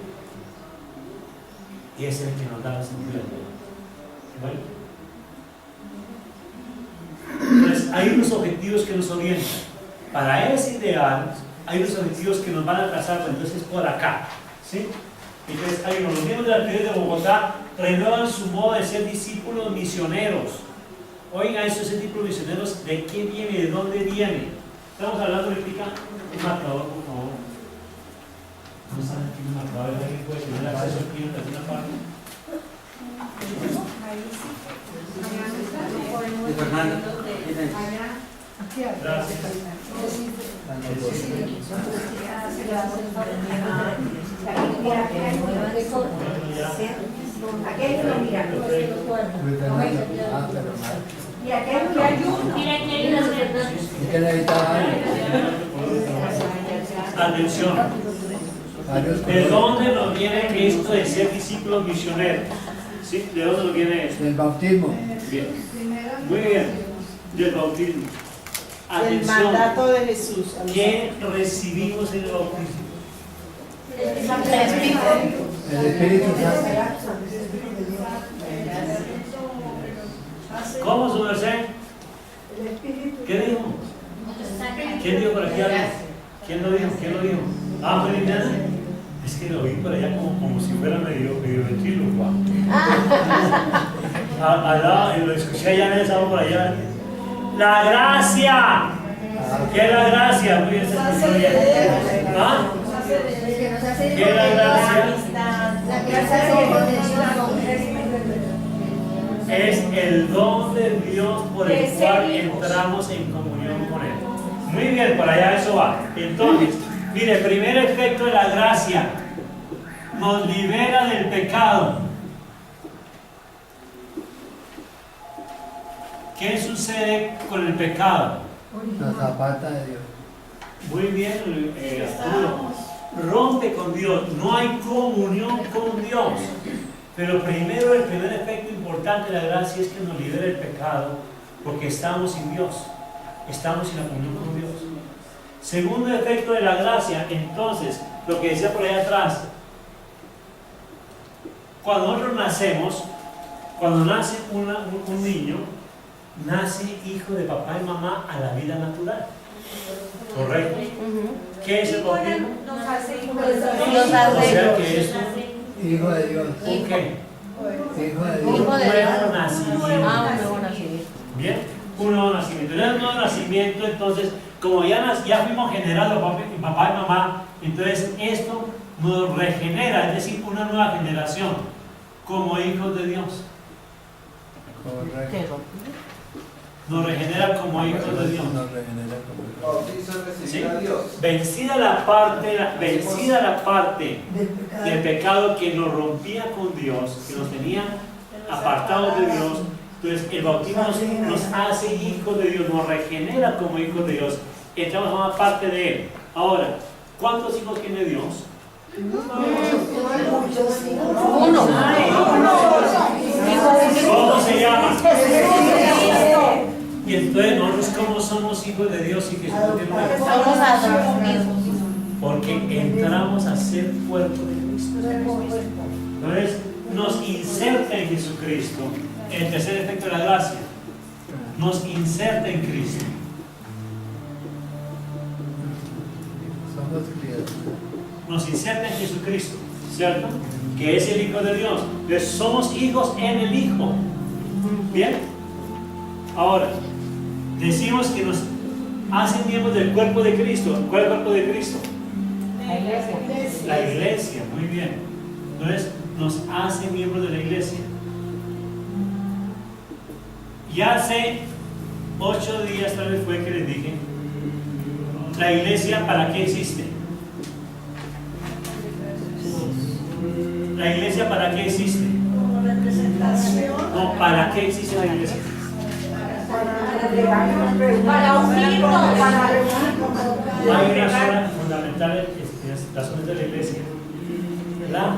Y es el que nos da el sentido de todo. ¿Bueno? Entonces, hay unos objetivos que nos orientan. Para ese ideal, hay unos objetivos que nos van a trazar, entonces por acá. ¿Sí? Entonces, hay los miembros de la actividad de Bogotá renuevan su modo de ser discípulos misioneros. Oigan, esos discípulos misioneros, ¿de qué viene? ¿De dónde viene? Estamos hablando de un marcador, por favor. ¿No saben qué es un marcador? ¿Alguien puede tener acceso aquí en alguna parte? Gracias. Y aquel que ayuno. Mira que hay unas verdades. ¿Y qué necesitaba? Atención. Varios ¿De colores. dónde nos viene esto de ser discípulos misioneros? ¿Sí? ¿De dónde nos viene esto? Del bautismo. Bien. Muy bien. Del bautismo. El Atención. mandato de Jesús. ¿Qué recibimos en el bautismo? El Espíritu Santo. ¿Cómo, su merced? ¿Qué dijo? ¿Quién dijo por aquí algo? ¿Quién lo dijo? ¿Quién lo dijo? Ah, fue Liliana. Es que lo vi por allá como si fuera medio ventrílocuo. Allá, y lo escuché allá en esa por allá. ¡La gracia! ¿Qué es la gracia? Muy bien, se escuchó bien. ¿Ah? ¿Qué es la gracia? Es el don de Dios por el cual entramos en comunión con Él. Muy bien, por allá eso va. Entonces, mire, primer efecto de la gracia, nos libera del pecado. ¿Qué sucede con el pecado? La zapata de Dios. Muy bien, Arturo. Rompe con Dios, no hay comunión con Dios. Pero primero, el primer efecto importante de la gracia es que nos libera del pecado, porque estamos sin Dios, estamos sin la comunión con Dios. Segundo efecto de la gracia, entonces, lo que decía por ahí atrás, cuando nosotros nacemos, cuando nace un niño, nace hijo de papá y mamá a la vida natural. ¿Correcto? ¿Qué es el bautismo? Nos hace hijos O sea que es Hijo de Dios. ¿un qué? Hijo de Un Dios. nuevo nacimiento. Ah, un nuevo nacimiento. Bien, un nuevo nacimiento. En el nuevo nacimiento, entonces, como ya fuimos generados papá y mamá, entonces esto nos regenera, es decir, una nueva generación, como hijos de Dios. Correcto. Nos regenera como hijos de Dios. Nos regenera como hijos. Bautizo es recibir a Dios. Vencida la parte del pecado que nos rompía con Dios, que nos tenía apartados de Dios, entonces el bautismo nos hace hijos de Dios, nos regenera como hijos de Dios, entramos a una parte de Él. Ahora, ¿cuántos hijos tiene Dios? Uno. ¿Cómo se llama? Y entonces nosotros, ¿cómo somos hijos de Dios y Jesús tiene un hijo? Somos asumidos. Porque entramos a ser cuerpo de Cristo. Entonces nos inserta en Jesucristo. El tercer efecto de la gracia, nos inserta en Cristo. Somos criaturas. Nos inserta en Jesucristo, ¿cierto? Que es el Hijo de Dios. Entonces somos hijos en el Hijo. ¿Bien? Ahora, decimos que nos hacen miembros del cuerpo de Cristo. ¿Cuál es el cuerpo de Cristo? La iglesia. La iglesia, muy bien. Entonces nos hace miembros de la iglesia. Y hace 8 días tal vez fue que les dije, ¿la iglesia para qué existe? ¿La iglesia para qué existe? No, ¿para qué existe la iglesia? Para unirnos. Hay una zona fundamental, la zona de la iglesia, la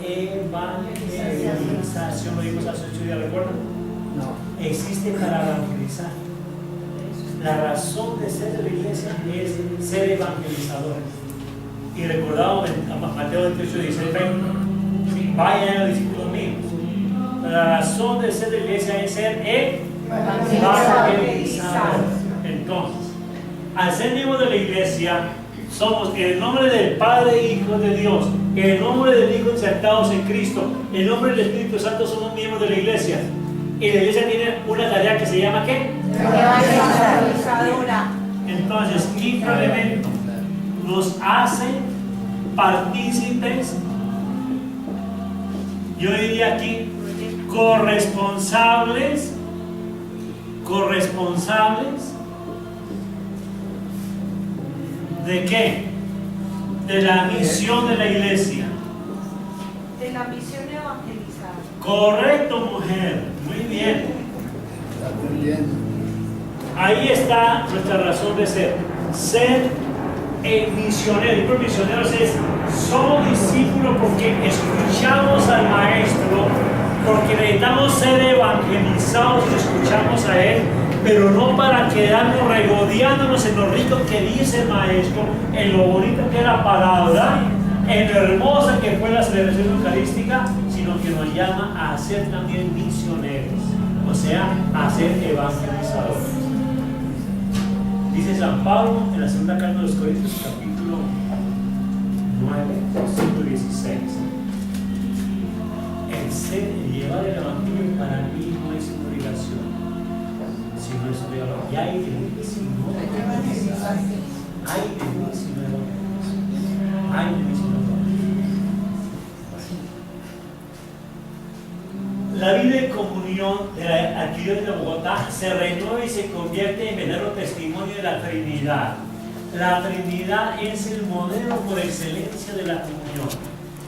evangelización, lo vimos hace 8 días, ¿recuerdan? No. Existe para evangelizar. La razón de ser de la iglesia es ser evangelizadores. Y recordamos en Mateo 28, 16, 20, vayan a los discípulos míos. La razón de ser de la iglesia es ser evangelizadores. Entonces, al ser miembros de la iglesia, somos en el nombre del Padre e Hijo de Dios, en el nombre del Hijo insertados en Cristo, en el nombre del Espíritu Santo somos miembros de la iglesia. Y la iglesia tiene una tarea que se llama ¿qué? Evangelizadora. Entonces, quinto elemento, nos hace partícipes, yo diría aquí, corresponsables ¿de qué? De la misión de la iglesia. De la misión evangelizada. Correcto, mujer, muy bien. Está aprendiendo. Ahí está nuestra razón de ser. Ser misioneros. Y por misioneros es, somos discípulos porque escuchamos al Maestro, porque necesitamos ser evangelizados y escuchamos a Él, pero no para quedarnos regodeándonos en lo rico que dice el Maestro, en lo bonito que es la palabra, en lo hermosa que fue la celebración eucarística, sino que nos llama a ser también misioneros, o sea, a ser evangelizadores. Dice San Pablo en la segunda carta de los Corintios, capítulo 9, versículo 16. El llevar el evangelio para mí no es una obligación, sino es un regalo. Y hay de mí si no lo hago. Hay de mí si no lo hago. Hay de mí si no lo hago. La vida de comunión de la Arquidiócesis de Bogotá se renueva y se convierte en verdadero testimonio de la Trinidad. La Trinidad es el modelo por excelencia de la comunión.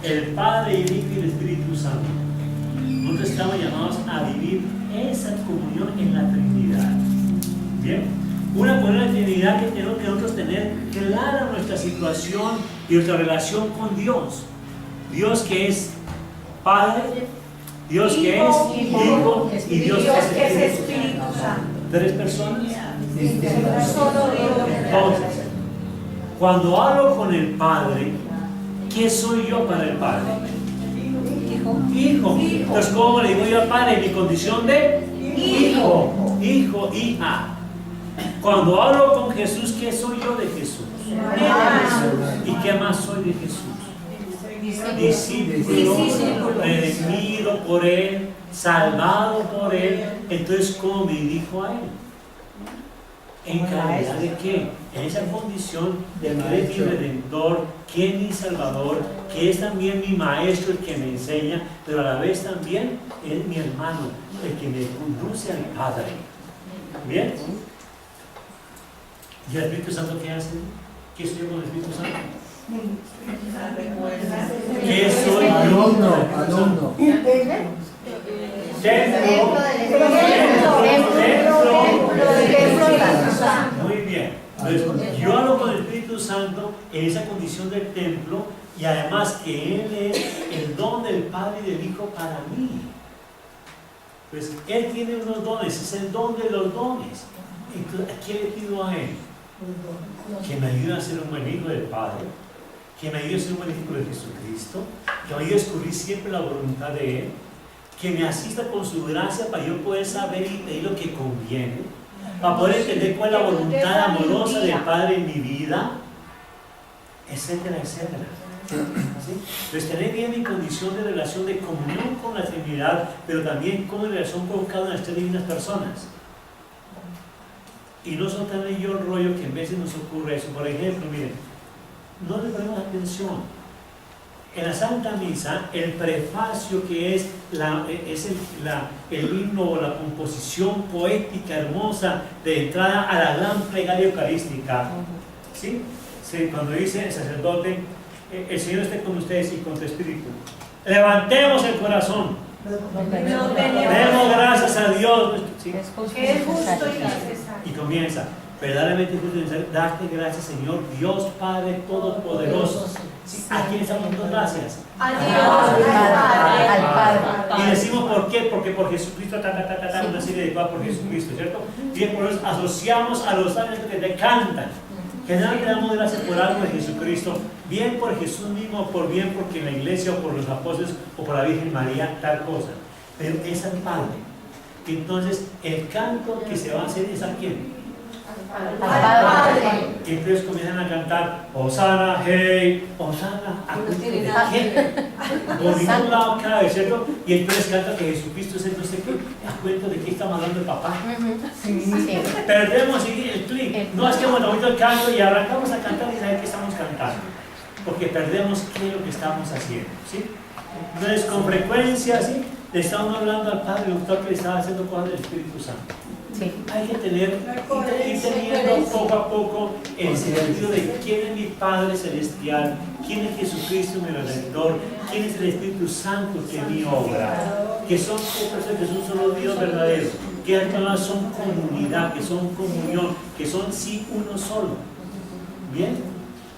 El Padre, el Hijo y el Espíritu Santo. Nosotros estamos llamados a vivir esa comunión en la Trinidad. Bien, una comunión en la Trinidad que tenemos que nosotros tener clara nuestra situación y nuestra relación con Dios. Dios que es Padre, Dios que es Hijo y Dios que es Espíritu Santo. ¿Tres personas? Entonces, cuando hablo con el Padre, ¿qué soy yo para el Padre? Hijo. Entonces, ¿cómo le digo yo al Padre? En mi condición de hijo, hija. Cuando hablo con Jesús, ¿qué soy yo de Jesús? ¿Y qué más soy de Jesús? Discípulo, redimido por Él, salvado por Él. Entonces, ¿cómo me dirijo a Él? ¿En calidad de qué? En esa condición de que es mi Redentor, que es mi Salvador, que es también mi Maestro, el que me enseña, pero a la vez también es mi hermano, el que me conduce al Padre. ¿Bien? ¿Y el Espíritu Santo qué hace? ¿Qué soy yo con el Espíritu Santo? ¿Qué soy yo? Alumno. Muy bien. Entonces, yo hablo con el Espíritu Santo en esa condición del templo y además que Él es el don del Padre y del Hijo para mí. Pues Él tiene unos dones, es el don de los dones. Entonces, ¿qué le pido a Él? Que me ayude a ser un buen hijo del Padre, que me ayude a ser un buen hijo de Jesucristo, que me ayude a descubrir siempre la voluntad de Él, que me asista con su gracia para yo poder saber y pedir lo que conviene, para poder entender cuál es la voluntad amorosa del Padre en mi vida, etcétera, etcétera. ¿Sí? Entonces, tener bien mi condición de relación de comunión con la Trinidad, pero también con relación con cada una de las tres divinas personas. Y no soltarle yo el rollo que en veces nos ocurre eso. Por ejemplo, miren, no le ponemos atención. En la Santa Misa, el prefacio que es el himno o la composición poética hermosa de entrada a la gran plegaria eucarística. ¿Sí? Sí, cuando dice el sacerdote, el Señor esté con ustedes y con tu espíritu. Levantemos el corazón. Demos gracias a Dios. ¿Sí? Es justo y necesario. Y comienza, verdaderamente justo y necesario, darte gracias, Señor, Dios Padre Todopoderoso. ¿Sí? ¿A quién estamos dando gracias? A Dios, al Padre. Y decimos por qué, porque por Jesucristo, una serie de cosas por Jesucristo, ¿cierto? Y por eso asociamos a los ángeles que te cantan. Generalmente damos gracias por algo de Jesucristo, bien por Jesús mismo, por bien porque en la iglesia o por los apóstoles o por la Virgen María, tal cosa. Pero es al Padre. Entonces, el canto que se va a hacer es a quién? Al Padre. Y entonces comienzan a cantar Hosanna, hey, Hosanna, ¿a cuento de qué? Por ningún lado cabe, ¿cierto? Y entonces canta que Jesucristo es el no sé qué, ¿a cuento de qué estamos hablando el papá? Sí. Perdemos el clic. No es que bueno, ahorita el canto y arrancamos a cantar y saber qué estamos cantando. Porque perdemos qué es lo que estamos haciendo, ¿sí? Entonces, con frecuencia, ¿sí? Le estamos hablando al Padre, el doctor que le estaba haciendo cosas del Espíritu Santo. Sí. Hay que tener, ir teniendo poco a poco el sentido de quién es mi Padre Celestial, quién es Jesucristo mi Redentor, quién es el Espíritu Santo que mi obra, que son tres personas, que es un solo Dios verdadero, que las personas son comunidad, que son comunión, que son sí uno solo. ¿Bien?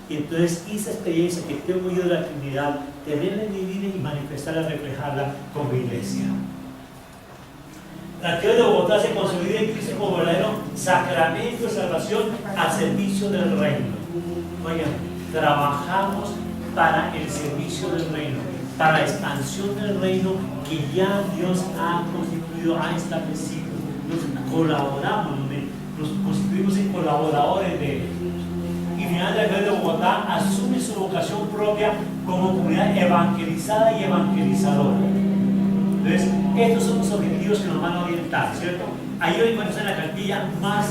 Y entonces esa experiencia que tengo yo de la Trinidad, tenerla en mi vida y manifestarla, reflejarla como iglesia. La Arqueología de Bogotá se consolida en Cristo como verdadero sacramento de salvación al servicio del reino. Oigan, trabajamos para el servicio del reino, para la expansión del reino que ya Dios ha constituido, ha establecido. Nos colaboramos, nos constituimos en colaboradores de él. Y finalmente la Arqueología de Bogotá asume su vocación propia como comunidad evangelizada y evangelizadora. Entonces, estos son los objetivos que nos van a orientar, ¿cierto? Ahí hoy encuentran en la cartilla más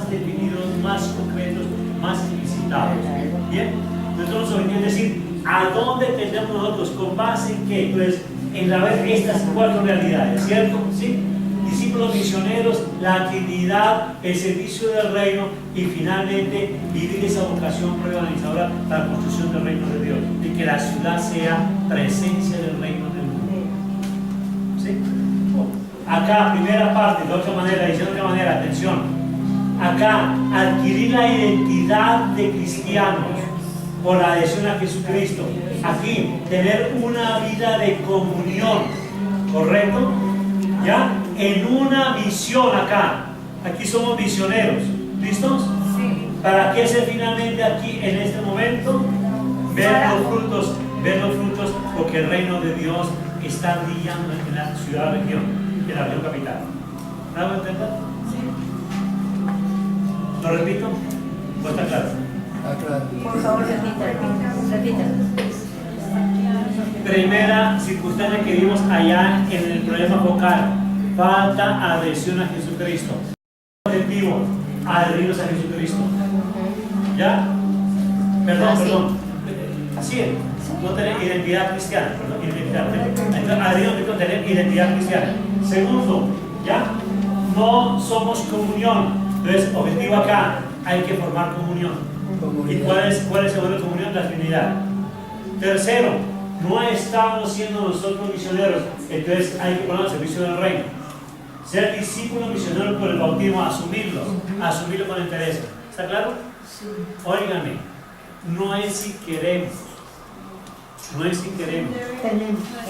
definidos, más concretos, más explicitados. ¿Bien? Entonces, los objetivos es decir, ¿a dónde tendremos nosotros? ¿Con base en qué? Entonces, en la vez estas 4 realidades, ¿cierto? ¿Sí? Discípulos misioneros, la Trinidad, el servicio del reino y finalmente vivir esa vocación evangelizadora para la construcción del reino de Dios y que la ciudad sea presencia del reino del mundo. ¿Sí? Acá, primera parte, de otra manera, diciendo de otra manera, atención. Acá, adquirir la identidad de cristianos por la adhesión a Jesucristo. Aquí, tener una vida de comunión, ¿correcto? ¿Ya? En una misión acá. Aquí somos misioneros. ¿Listos? Sí. ¿Para qué ser finalmente aquí en este momento? Ver los frutos, porque el reino de Dios está brillando en la ciudad-región, en la región capital. ¿Me hago entender? Sí. ¿Lo repito? ¿O está claro? Por favor, repita. Primera circunstancia que vimos allá en el problema focal, falta adhesión a Jesucristo. Objetivo, adherirnos a Jesucristo. ¿Ya? Perdón. Así es. No tener identidad cristiana. Adherirnos a tener identidad cristiana. Segundo, ¿ya? No somos comunión. Entonces, objetivo acá, hay que formar comunión. ¿Y cuál es el modelo de comunión? La Trinidad. Tercero, no estamos siendo nosotros misioneros, entonces hay que poner al servicio del reino. Ser discípulo misionero por el bautismo, asumirlo con interés. ¿Está claro? Sí. Óigame, no es si queremos.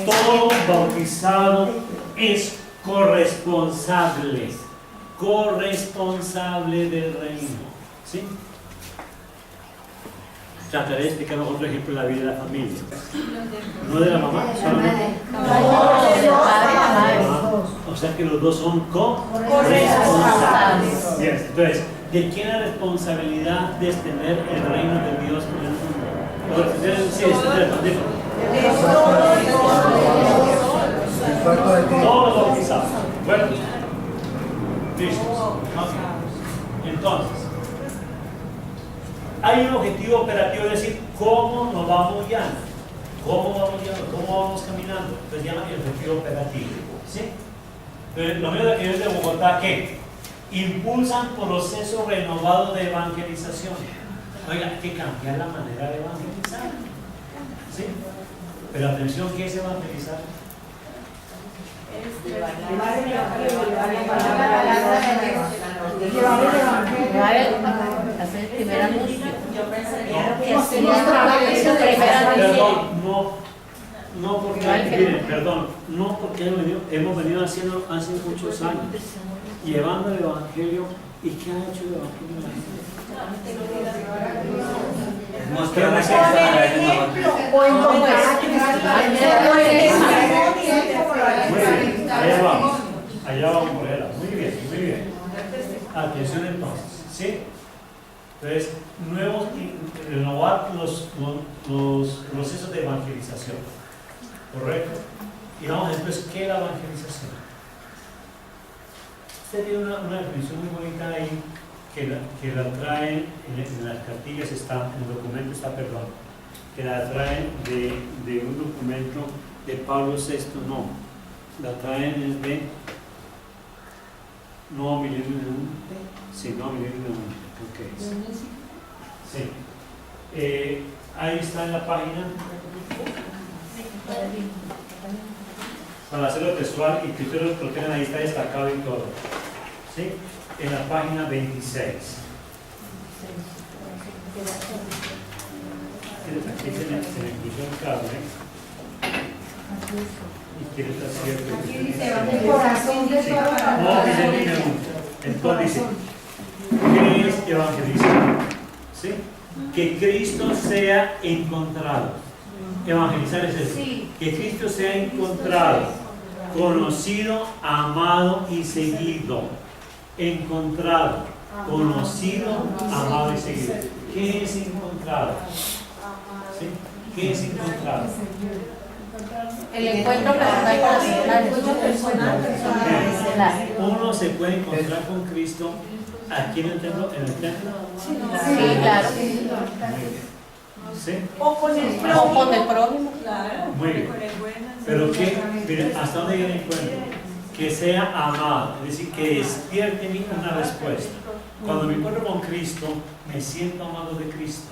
Todo bautizado es corresponsable del reino. ¿Sí? Trataré de explicar otro ejemplo de la vida de la familia. No de la mamá, solamente. O sea que los dos son corresponsables. Bien, entonces, ¿de quién es la responsabilidad de extender el reino de Dios en el mundo? O extender todos los bautizados. Bueno, listos. Entonces, hay un objetivo operativo, es decir, cómo nos vamos guiando, cómo vamos caminando. Entonces llama el objetivo operativo. ¿Sí? Entonces, los medios de actividades de Bogotá, ¿qué? Impulsan proceso renovado de evangelización. Oiga, hay que cambiar la manera de evangelizar. ¿Sí? Pero atención, ¿qué es evangelizar? Hacer el primer anuncio. Yo pensaría no porque hemos venido haciendo hace muchos años, llevando el evangelio. ¿Y qué ha hecho el evangelio? Mostrar ejemplo o encontrar a allá vamos, Morela. Muy bien. Atención entonces, ¿sí? Entonces, renovar los procesos de evangelización, ¿correcto? Y vamos después, ¿qué es la evangelización? Usted tiene una definición muy bonita ahí, que la traen en las cartillas, en el documento está, que la traen de un documento de Pablo VI, no, la traen desde Nuevo Milenio de Unte, sí, Nuevo Milenio de Unte, ok, sí, ahí está en la página, para hacerlo textual y que ustedes lo tengan ahí, está destacado y todo. ¿sí? En la página 26. Aquí se le puso el cable. Y quiere estar cierto. Aquí dice, el corazón de todo No, dice, entonces dice, ¿qué es evangelizar? ¿Sí? Que Cristo sea encontrado. Evangelizar es eso. Que Cristo sea encontrado, conocido, amado y seguido. Encontrado, conocido, amado y seguido. ¿Qué es encontrado? ¿Sí? ¿Qué es encontrado? El encuentro personal. Uno se puede encontrar con Cristo aquí en el templo. Sí, claro. ¿Sí? O con el prójimo. Muy bien. Pero que, miren, ¿hasta dónde yo el encuentro? Que sea amado, es decir, que despierte en mí una respuesta. Cuando me encuentro con Cristo, me siento amado de Cristo.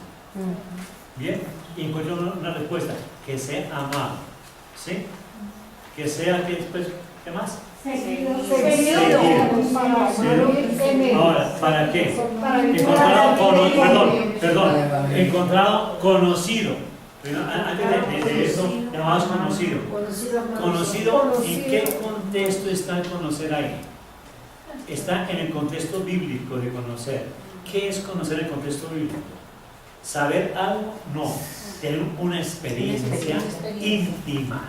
Bien, y encuentro una respuesta, que sea amado. ¿Sí? Que sea que después, ¿qué más? Seguido. Ahora, ¿para qué? Encontrado conocido. Antes de eso, llamamos conocido. Conocido, ¿en qué contexto está el conocer ahí? Está en el contexto bíblico de conocer. ¿Qué es conocer en el contexto bíblico? ¿Saber algo? No. Tener una experiencia íntima.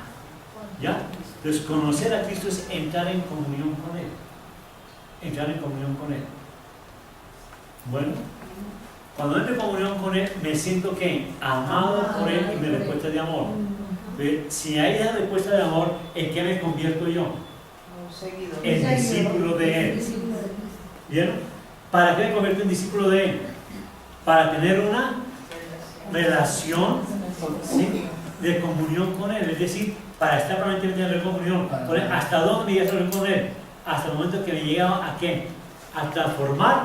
¿Ya? Entonces, conocer a Cristo es entrar en comunión con Él. Entrar en comunión con Él. Bueno, cuando entro en comunión con Él, me siento que amado por Él y me respuesta de amor. Si hay esa respuesta de amor, ¿en qué me convierto yo? En discípulo de Él. ¿Bien? ¿Para qué me convierto en discípulo de Él? Para tener una relación, ¿sí?, de comunión con Él. Es decir, para estar permanentemente en comunión con Él. ¿Hasta dónde me llega a con Él? Hasta el momento que me llega a ¿qué? A transformar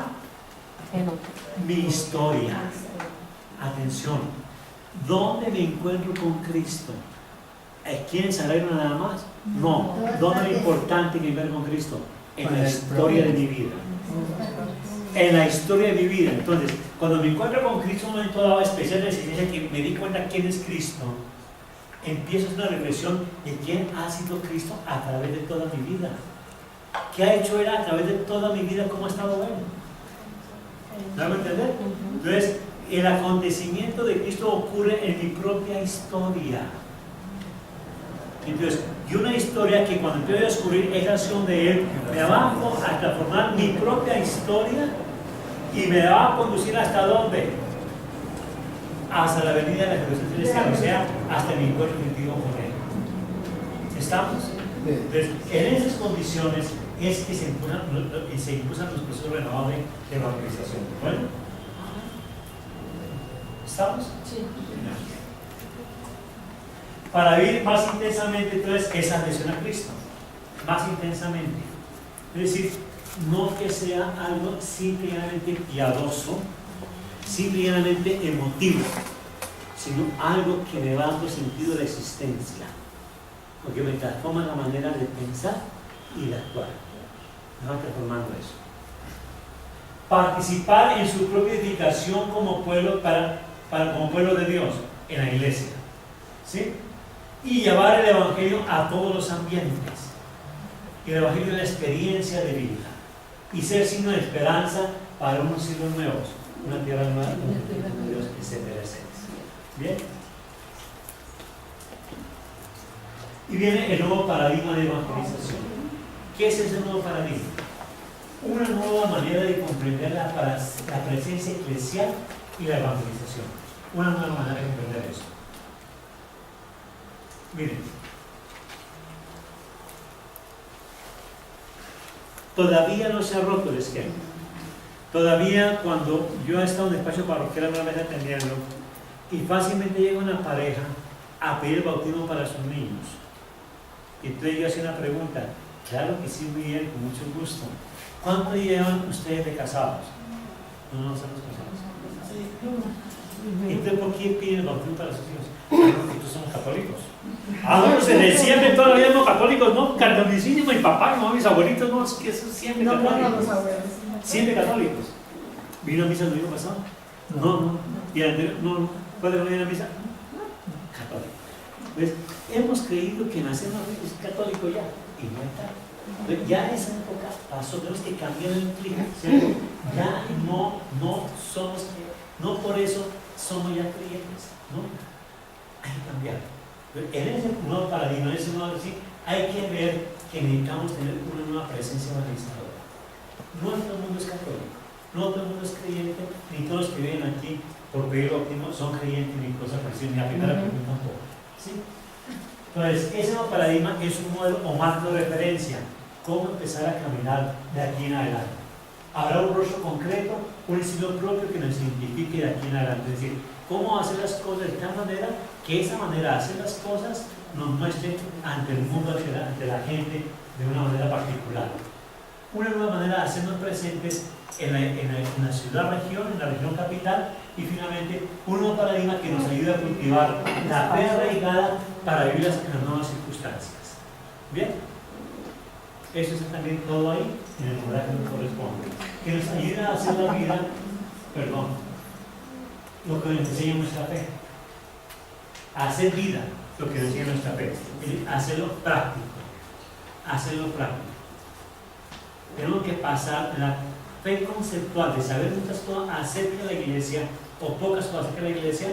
mi historia. Atención, ¿dónde me encuentro con Cristo? ¿Aquí en el salario nada más? No. ¿Dónde es lo importante que me encuentre con Cristo? En la historia de mi vida. En la historia de mi vida. Entonces, cuando me encuentro con Cristo en un momento dado especial de existencia, que me di cuenta quién es Cristo, empiezo una reflexión de quién ha sido Cristo a través de toda mi vida. ¿Qué ha hecho Él a través de toda mi vida? ¿Cómo ha estado Él? ¿Me van a entender? Entonces, el acontecimiento de Cristo ocurre en mi propia historia. Entonces, y una historia que cuando empiezo a descubrir esa acción de Él, me va a transformar mi propia historia y me va a conducir ¿hasta dónde? Hasta la venida de la Jerusalén celestial, o sea, hasta mi encuentro contigo con Él. ¿Estamos? Entonces, en esas condiciones es que se impulsan los procesos renovables de evangelización. ¿Bueno? ¿Estamos? Sí. Para vivir más intensamente, entonces, esa adhesión a Cristo. Más intensamente. Es decir, no que sea algo simplemente piadoso, simplemente emotivo, sino algo que me va dando sentido de la existencia. Porque me transforma la manera de pensar y de actuar. Me va transformando eso. Participar en su propia edificación como pueblo, como pueblo de Dios, en la iglesia. ¿Sí? Y llevar el Evangelio a todos los ambientes. Y el Evangelio es la experiencia de vida. Y ser signo de esperanza para unos siglos nuevos. Una tierra nueva, un Dios, etcétera, etcétera. ¿Bien? Y viene el nuevo paradigma de evangelización. ¿Qué es ese nuevo paradigma? Una nueva manera de comprender la presencia eclesial y la evangelización. Una nueva manera de comprender eso. Miren, todavía no se ha roto el esquema. Todavía cuando yo he estado en el despacho parroquial una vez atendiendo y fácilmente llega una pareja a pedir el bautismo para sus niños. Y entonces yo hacía una pregunta. Claro que sí, muy bien, con mucho gusto. ¿Cuánto llevan ustedes de casados? No estamos casados. Entonces, ¿por qué piden el bautismo para sus hijos? Porque nosotros somos católicos. Nosotros en el siempre toda la vida somos católicos, no, catolicismo, mi papá, mi mamá, mis abuelitos, no, es que son siempre católicos. Siempre católicos. ¿Vino a misa el domingo pasado? No. ¿Y el anterior? No. ¿Puede venir a misa? Católico. Pues hemos creído que nacer es católico ya, y no está. Entonces, ya esa época pasó, tenemos que cambiar el clima, ¿cierto? Ya no somos, no por eso somos ya creyentes, ¿no? Hay que cambiar. En ese nuevo paradigma, en ese nuevo decir, hay que ver que necesitamos tener una nueva presencia evangelizadora. No todo el mundo es católico, no todo el mundo es creyente, ni todos los que viven aquí por pedir bautismo son creyentes, ni cosas parecidas, ni a primera pregunta tampoco. ¿Sí? Entonces, ese nuevo paradigma es un modelo o marco de referencia. ¿Cómo empezar a caminar de aquí en adelante? Habrá un rostro concreto, un estilo propio que nos identifique de aquí en adelante. Es decir, cómo hacer las cosas de tal manera que esa manera de hacer las cosas nos muestre ante el mundo, ante la gente, de una manera particular. Una nueva manera de hacernos presentes en la ciudad-región, en la región capital, y finalmente un nuevo paradigma que nos ayude a cultivar la fe arraigada para vivir en las nuevas circunstancias. ¿Bien? Eso está también todo ahí en el lugar que nos corresponde. Que nos ayuda a hacer la vida, lo que nos enseña nuestra fe. A hacer vida lo que nos enseña nuestra fe. Hacerlo práctico. Hacerlo práctico. Tenemos que pasar la fe conceptual de saber muchas cosas acerca de la iglesia, o pocas cosas acerca de la iglesia,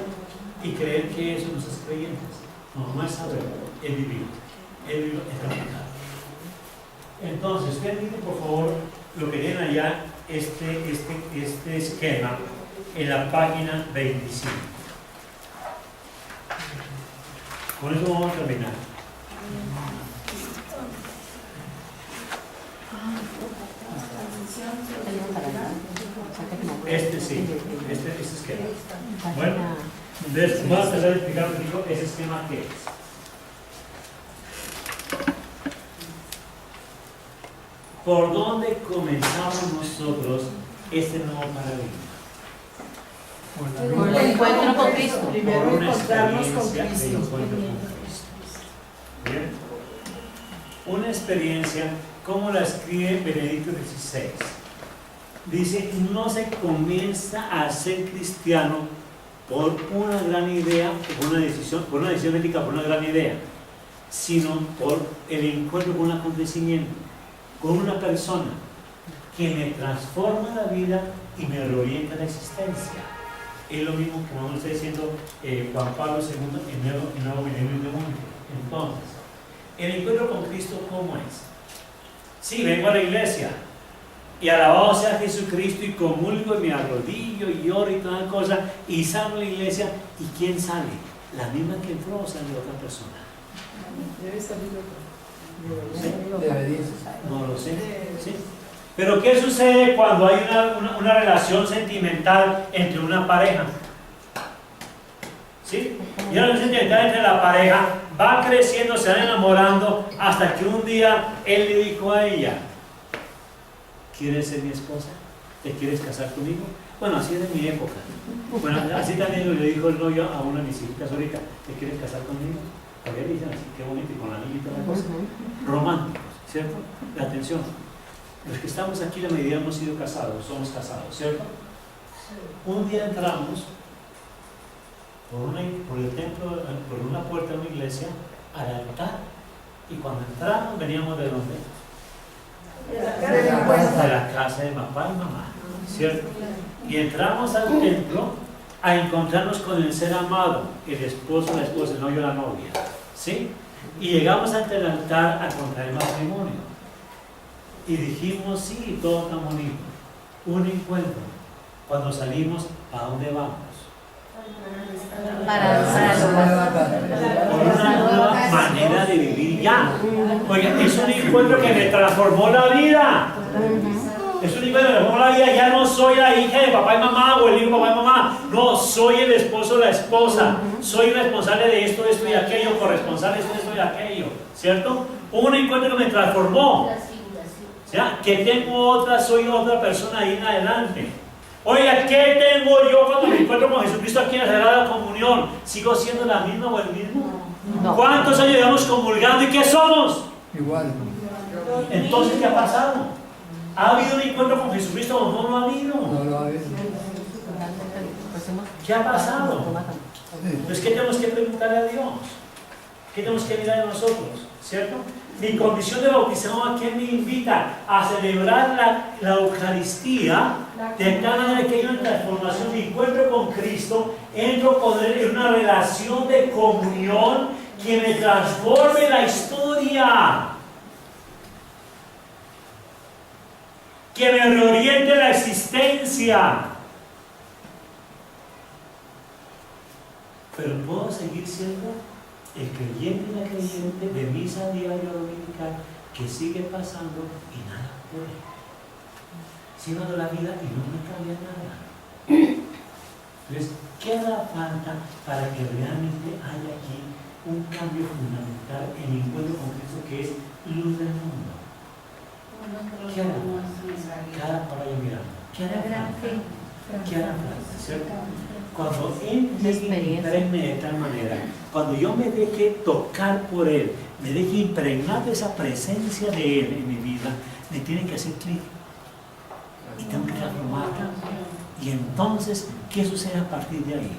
y creer que eso nos hace creyentes. No es saber, es vivir. Es vivir, es practicar. Entonces, ustedes miren por favor lo que tienen allá, este esquema en la página 25. Con eso vamos a terminar. Sí, este esquema. Bueno, entonces vamos a tratar de explicar un poquito ese esquema que es. ¿Por dónde comenzamos nosotros este nuevo paradigma? Por el encuentro con Cristo. Por una experiencia de encuentro con Cristo. ¿Bien? Una experiencia, como la escribe Benedicto XVI. Dice, no se comienza a ser cristiano por una gran idea, por una decisión ética, por una gran idea, sino por el encuentro con un acontecimiento, con una persona que me transforma la vida y me reorienta la existencia. Es lo mismo que nos está diciendo Juan Pablo II en el Nuevo Milenio de Mundo. Entonces, el encuentro con Cristo, ¿cómo es? Sí, vengo a la iglesia y alabado sea Jesucristo y comulgo y me arrodillo y oro y toda cosa y salgo a la iglesia, ¿y quién sale? ¿La misma que entró o sale otra persona? Debe salir otra. No lo sé. ¿Sí? Pero ¿qué sucede cuando hay una relación sentimental entre una pareja? ¿Sí? Y la relación sentimental entre la pareja va creciendo, se van enamorando, hasta que un día él le dijo a ella: ¿quieres ser mi esposa? ¿Te quieres casar conmigo? Bueno, así es de mi época. Bueno, así también le dijo el novio a una de mis hijas ahorita: ¿te quieres casar conmigo? Todavía dicen así, qué bonito, y con la niña y toda la cosa. Románticos, ¿cierto? La atención. Los que estamos aquí, la mayoría hemos sido casados, somos casados, ¿cierto? Un día entramos por el templo, por una puerta de una iglesia, al altar, y cuando entramos veníamos ¿de dónde? De la casa de papá y mamá, ¿cierto? Y entramos al templo a encontrarnos con el ser amado, el esposo, la esposa, el novio, la novia, ¿sí? Y llegamos ante el altar a contraer matrimonio. Y dijimos, sí, todo tan bonito. Un encuentro. Cuando salimos, ¿a dónde vamos? Por una nueva manera de vivir ya. Oiga, es un encuentro que me transformó la vida. Es un encuentro que me transformó la vida. Ya no soy la hija de papá y mamá o el hijo de papá y mamá. No, soy el esposo o la esposa. Soy responsable de esto y aquello, corresponsable de esto y aquello. ¿Cierto? Un encuentro que me transformó. O sea, que tengo otra, soy otra persona ahí en adelante. Oiga, ¿qué tengo yo cuando me encuentro con Jesucristo aquí en la Sagrada Comunión? ¿Sigo siendo la misma o el mismo? No. ¿Cuántos años llevamos comulgando y qué somos? Igual. Entonces, ¿qué ha pasado? ¿Ha habido un encuentro con Jesucristo o no lo ha habido? No lo ha visto. ¿Qué ha pasado? Sí. Entonces, ¿qué tenemos que preguntarle a Dios? ¿Qué tenemos que mirar a nosotros? ¿Cierto? Mi condición de bautizado, ¿a quién me invita? A celebrar la Eucaristía, de tal manera que yo en transformación me encuentro con Cristo, entro con Él en una relación de comunión que me transforme la historia, que me reoriente la existencia. Pero puedo seguir siendo el creyente y la creyente de misa diaria dominical que sigue pasando y nada ocurre. Sigo dando la vida y no me cambia nada. Entonces, ¿qué hará falta para que realmente haya aquí un cambio fundamental en el encuentro con Cristo, que es luz del mundo? ¿Qué hará falta? Cada para mirando. ¿Qué hará falta? ¿Qué hará falta? ¿Cierto? Cuando Él impregne de tal manera, cuando yo me deje tocar por Él, me deje impregnar de esa presencia de Él en mi vida, me tiene que hacer clic y tengo que transformarla. Y entonces, ¿qué sucede a partir de ahí?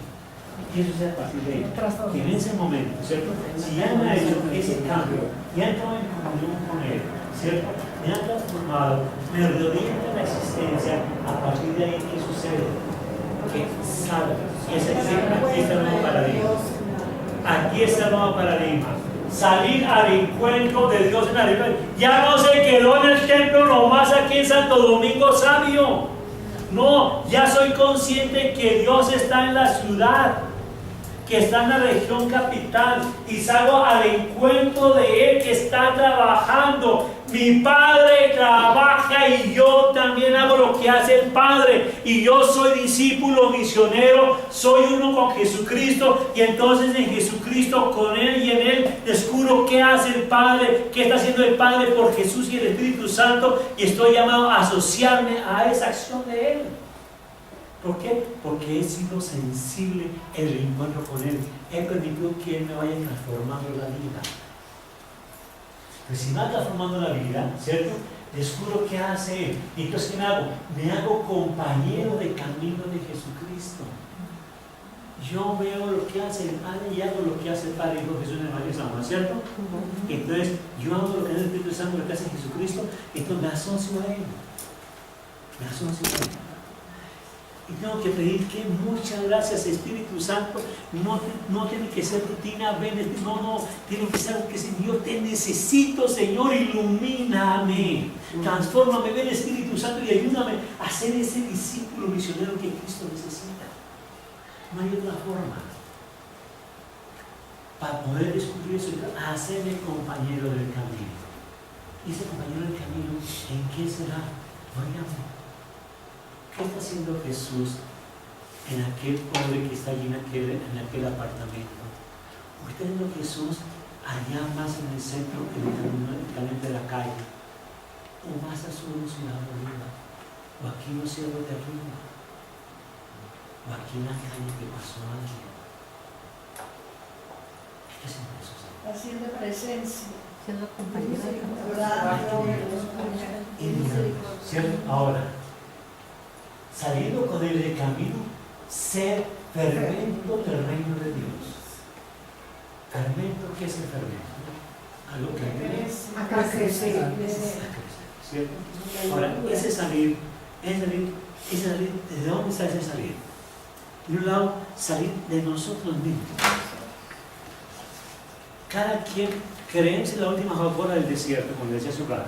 ¿Qué sucede a partir de ahí? Que en ese momento, ¿cierto? Si ya me ha hecho ese cambio, ya entró en comunión con Él, ¿cierto? Me ha transformado, me reorienta la existencia, a partir de ahí, ¿qué sucede? Que salga. Aquí está el nuevo paradigma. Aquí está el nuevo paradigma. Salir al encuentro de Dios en la vida. Ya no se quedó en el templo nomás aquí en Santo Domingo Sabio. No, ya soy consciente que Dios está en la ciudad, que está en la región capital, y salgo al encuentro de Él que está trabajando. Mi Padre trabaja y yo también hago lo que hace el Padre, y yo soy discípulo misionero, soy uno con Jesucristo, y entonces en Jesucristo, con Él y en Él, descubro qué hace el Padre, qué está haciendo el Padre por Jesús y el Espíritu Santo, y estoy llamado a asociarme a esa acción de Él. ¿Por qué? Porque he sido sensible en el encuentro con Él. He permitido que Él me vaya transformando la vida. Pues si me va transformando la vida, ¿cierto? Descubro qué hace Él. Y entonces, ¿qué me hago? Me hago compañero de camino de Jesucristo. Yo veo lo que hace el Padre y hago lo que hace el Padre, dijo Jesús en el Evangelio de San Juan, ¿cierto? Entonces, yo hago lo que hace el Espíritu Santo, lo que hace Jesucristo, entonces me asocio a Él. Me asocio a Él. Y tengo que pedir que muchas gracias, Espíritu Santo. No tiene que ser rutina, ven, no, tiene que ser algo que Señor, te necesito, Señor, ilumíname, transfórmame, ven Espíritu Santo y ayúdame a ser ese discípulo misionero que Cristo necesita. No hay otra forma para poder descubrir eso, hacerme compañero del camino. Y ese compañero del camino, ¿en qué será? Oigan, ¿qué está haciendo Jesús en aquel pobre que está allí en aquel apartamento? ¿O está viendo Jesús allá más en el centro, en el camino de la calle? ¿O más a su lado arriba? ¿O aquí en los cielos de arriba? ¿O aquí en la calle que pasó alguien? ¿Qué está haciendo Jesús? Haciendo presencia. Siendo compañero de ¿Cierto? Ahora, saliendo con Él del camino, ser fermento del reino de Dios. ¿Fermento? ¿Qué es el fermento? Algo que crece. ¿Cierto? Ahora, ese salir, ¿de dónde está ese salir? De un lado, salir de nosotros mismos. Cada quien, creense en la última hora del desierto, como decía su padre.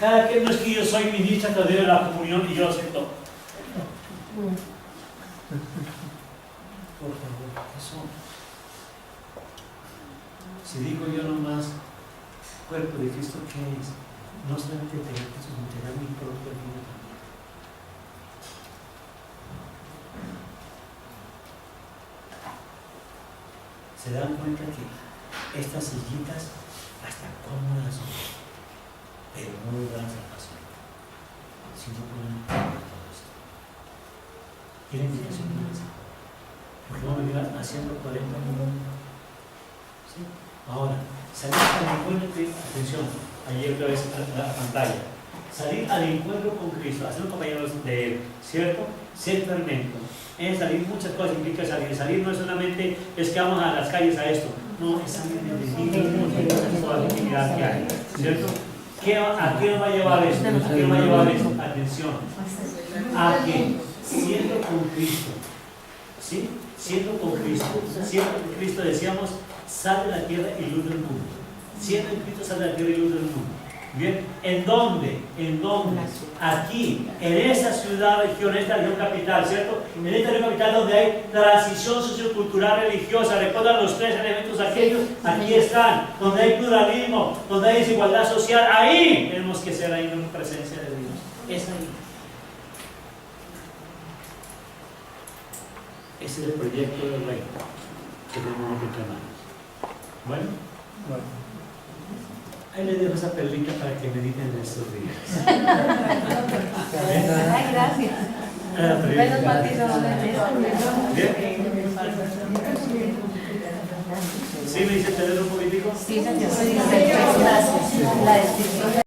Cada quien no es que yo soy ministra de la comunión y yo sé todo. Por favor, eso. Si digo yo nomás, cuerpo de Cristo, ¿qué es? No solamente tener Jesús, sino tener mi propia vida también. Se dan cuenta que estas sillitas hasta cómodas son, pero no logran salvación, sino con el todo esto. ¿Qué limitación es esa? Porque vamos a vivir haciendo 40 minutos. ¿Sí? Ahora, salir al encuentro, atención, allí otra vez la pantalla. Salir al encuentro con Cristo, hacer compañeros de Él, ¿cierto? Ser fermento. Es salir, muchas cosas implica salir. Salir no es solamente es que vamos a las calles a esto, no, es salir de toda la actividad que hay, ¿cierto? ¿A qué nos va a llevar esto? ¿A qué nos va a llevar esto? Atención, a que siendo con Cristo, ¿sí? Siendo con Cristo, decíamos, sal de la tierra y luz del mundo. Siendo en Cristo, sal de la tierra y luz del mundo. Bien, ¿en dónde? ¿En dónde? Aquí, en esa ciudad, región, en esta región capital, ¿cierto? En esta región capital donde hay transición sociocultural religiosa, recuerdan los tres elementos aquellos, aquí están, donde hay pluralismo, donde hay desigualdad social, ahí tenemos que ser ahí en presencia de Dios. Es ahí. Ese es el proyecto del reino que tenemos que tomar. Bueno. Ahí les dejo esa perlita para que mediten en estos días. Ay, gracias. Menos matizo, ¿Sí me dice tener un poquitico? Sí, señor. Gracias. La descripción.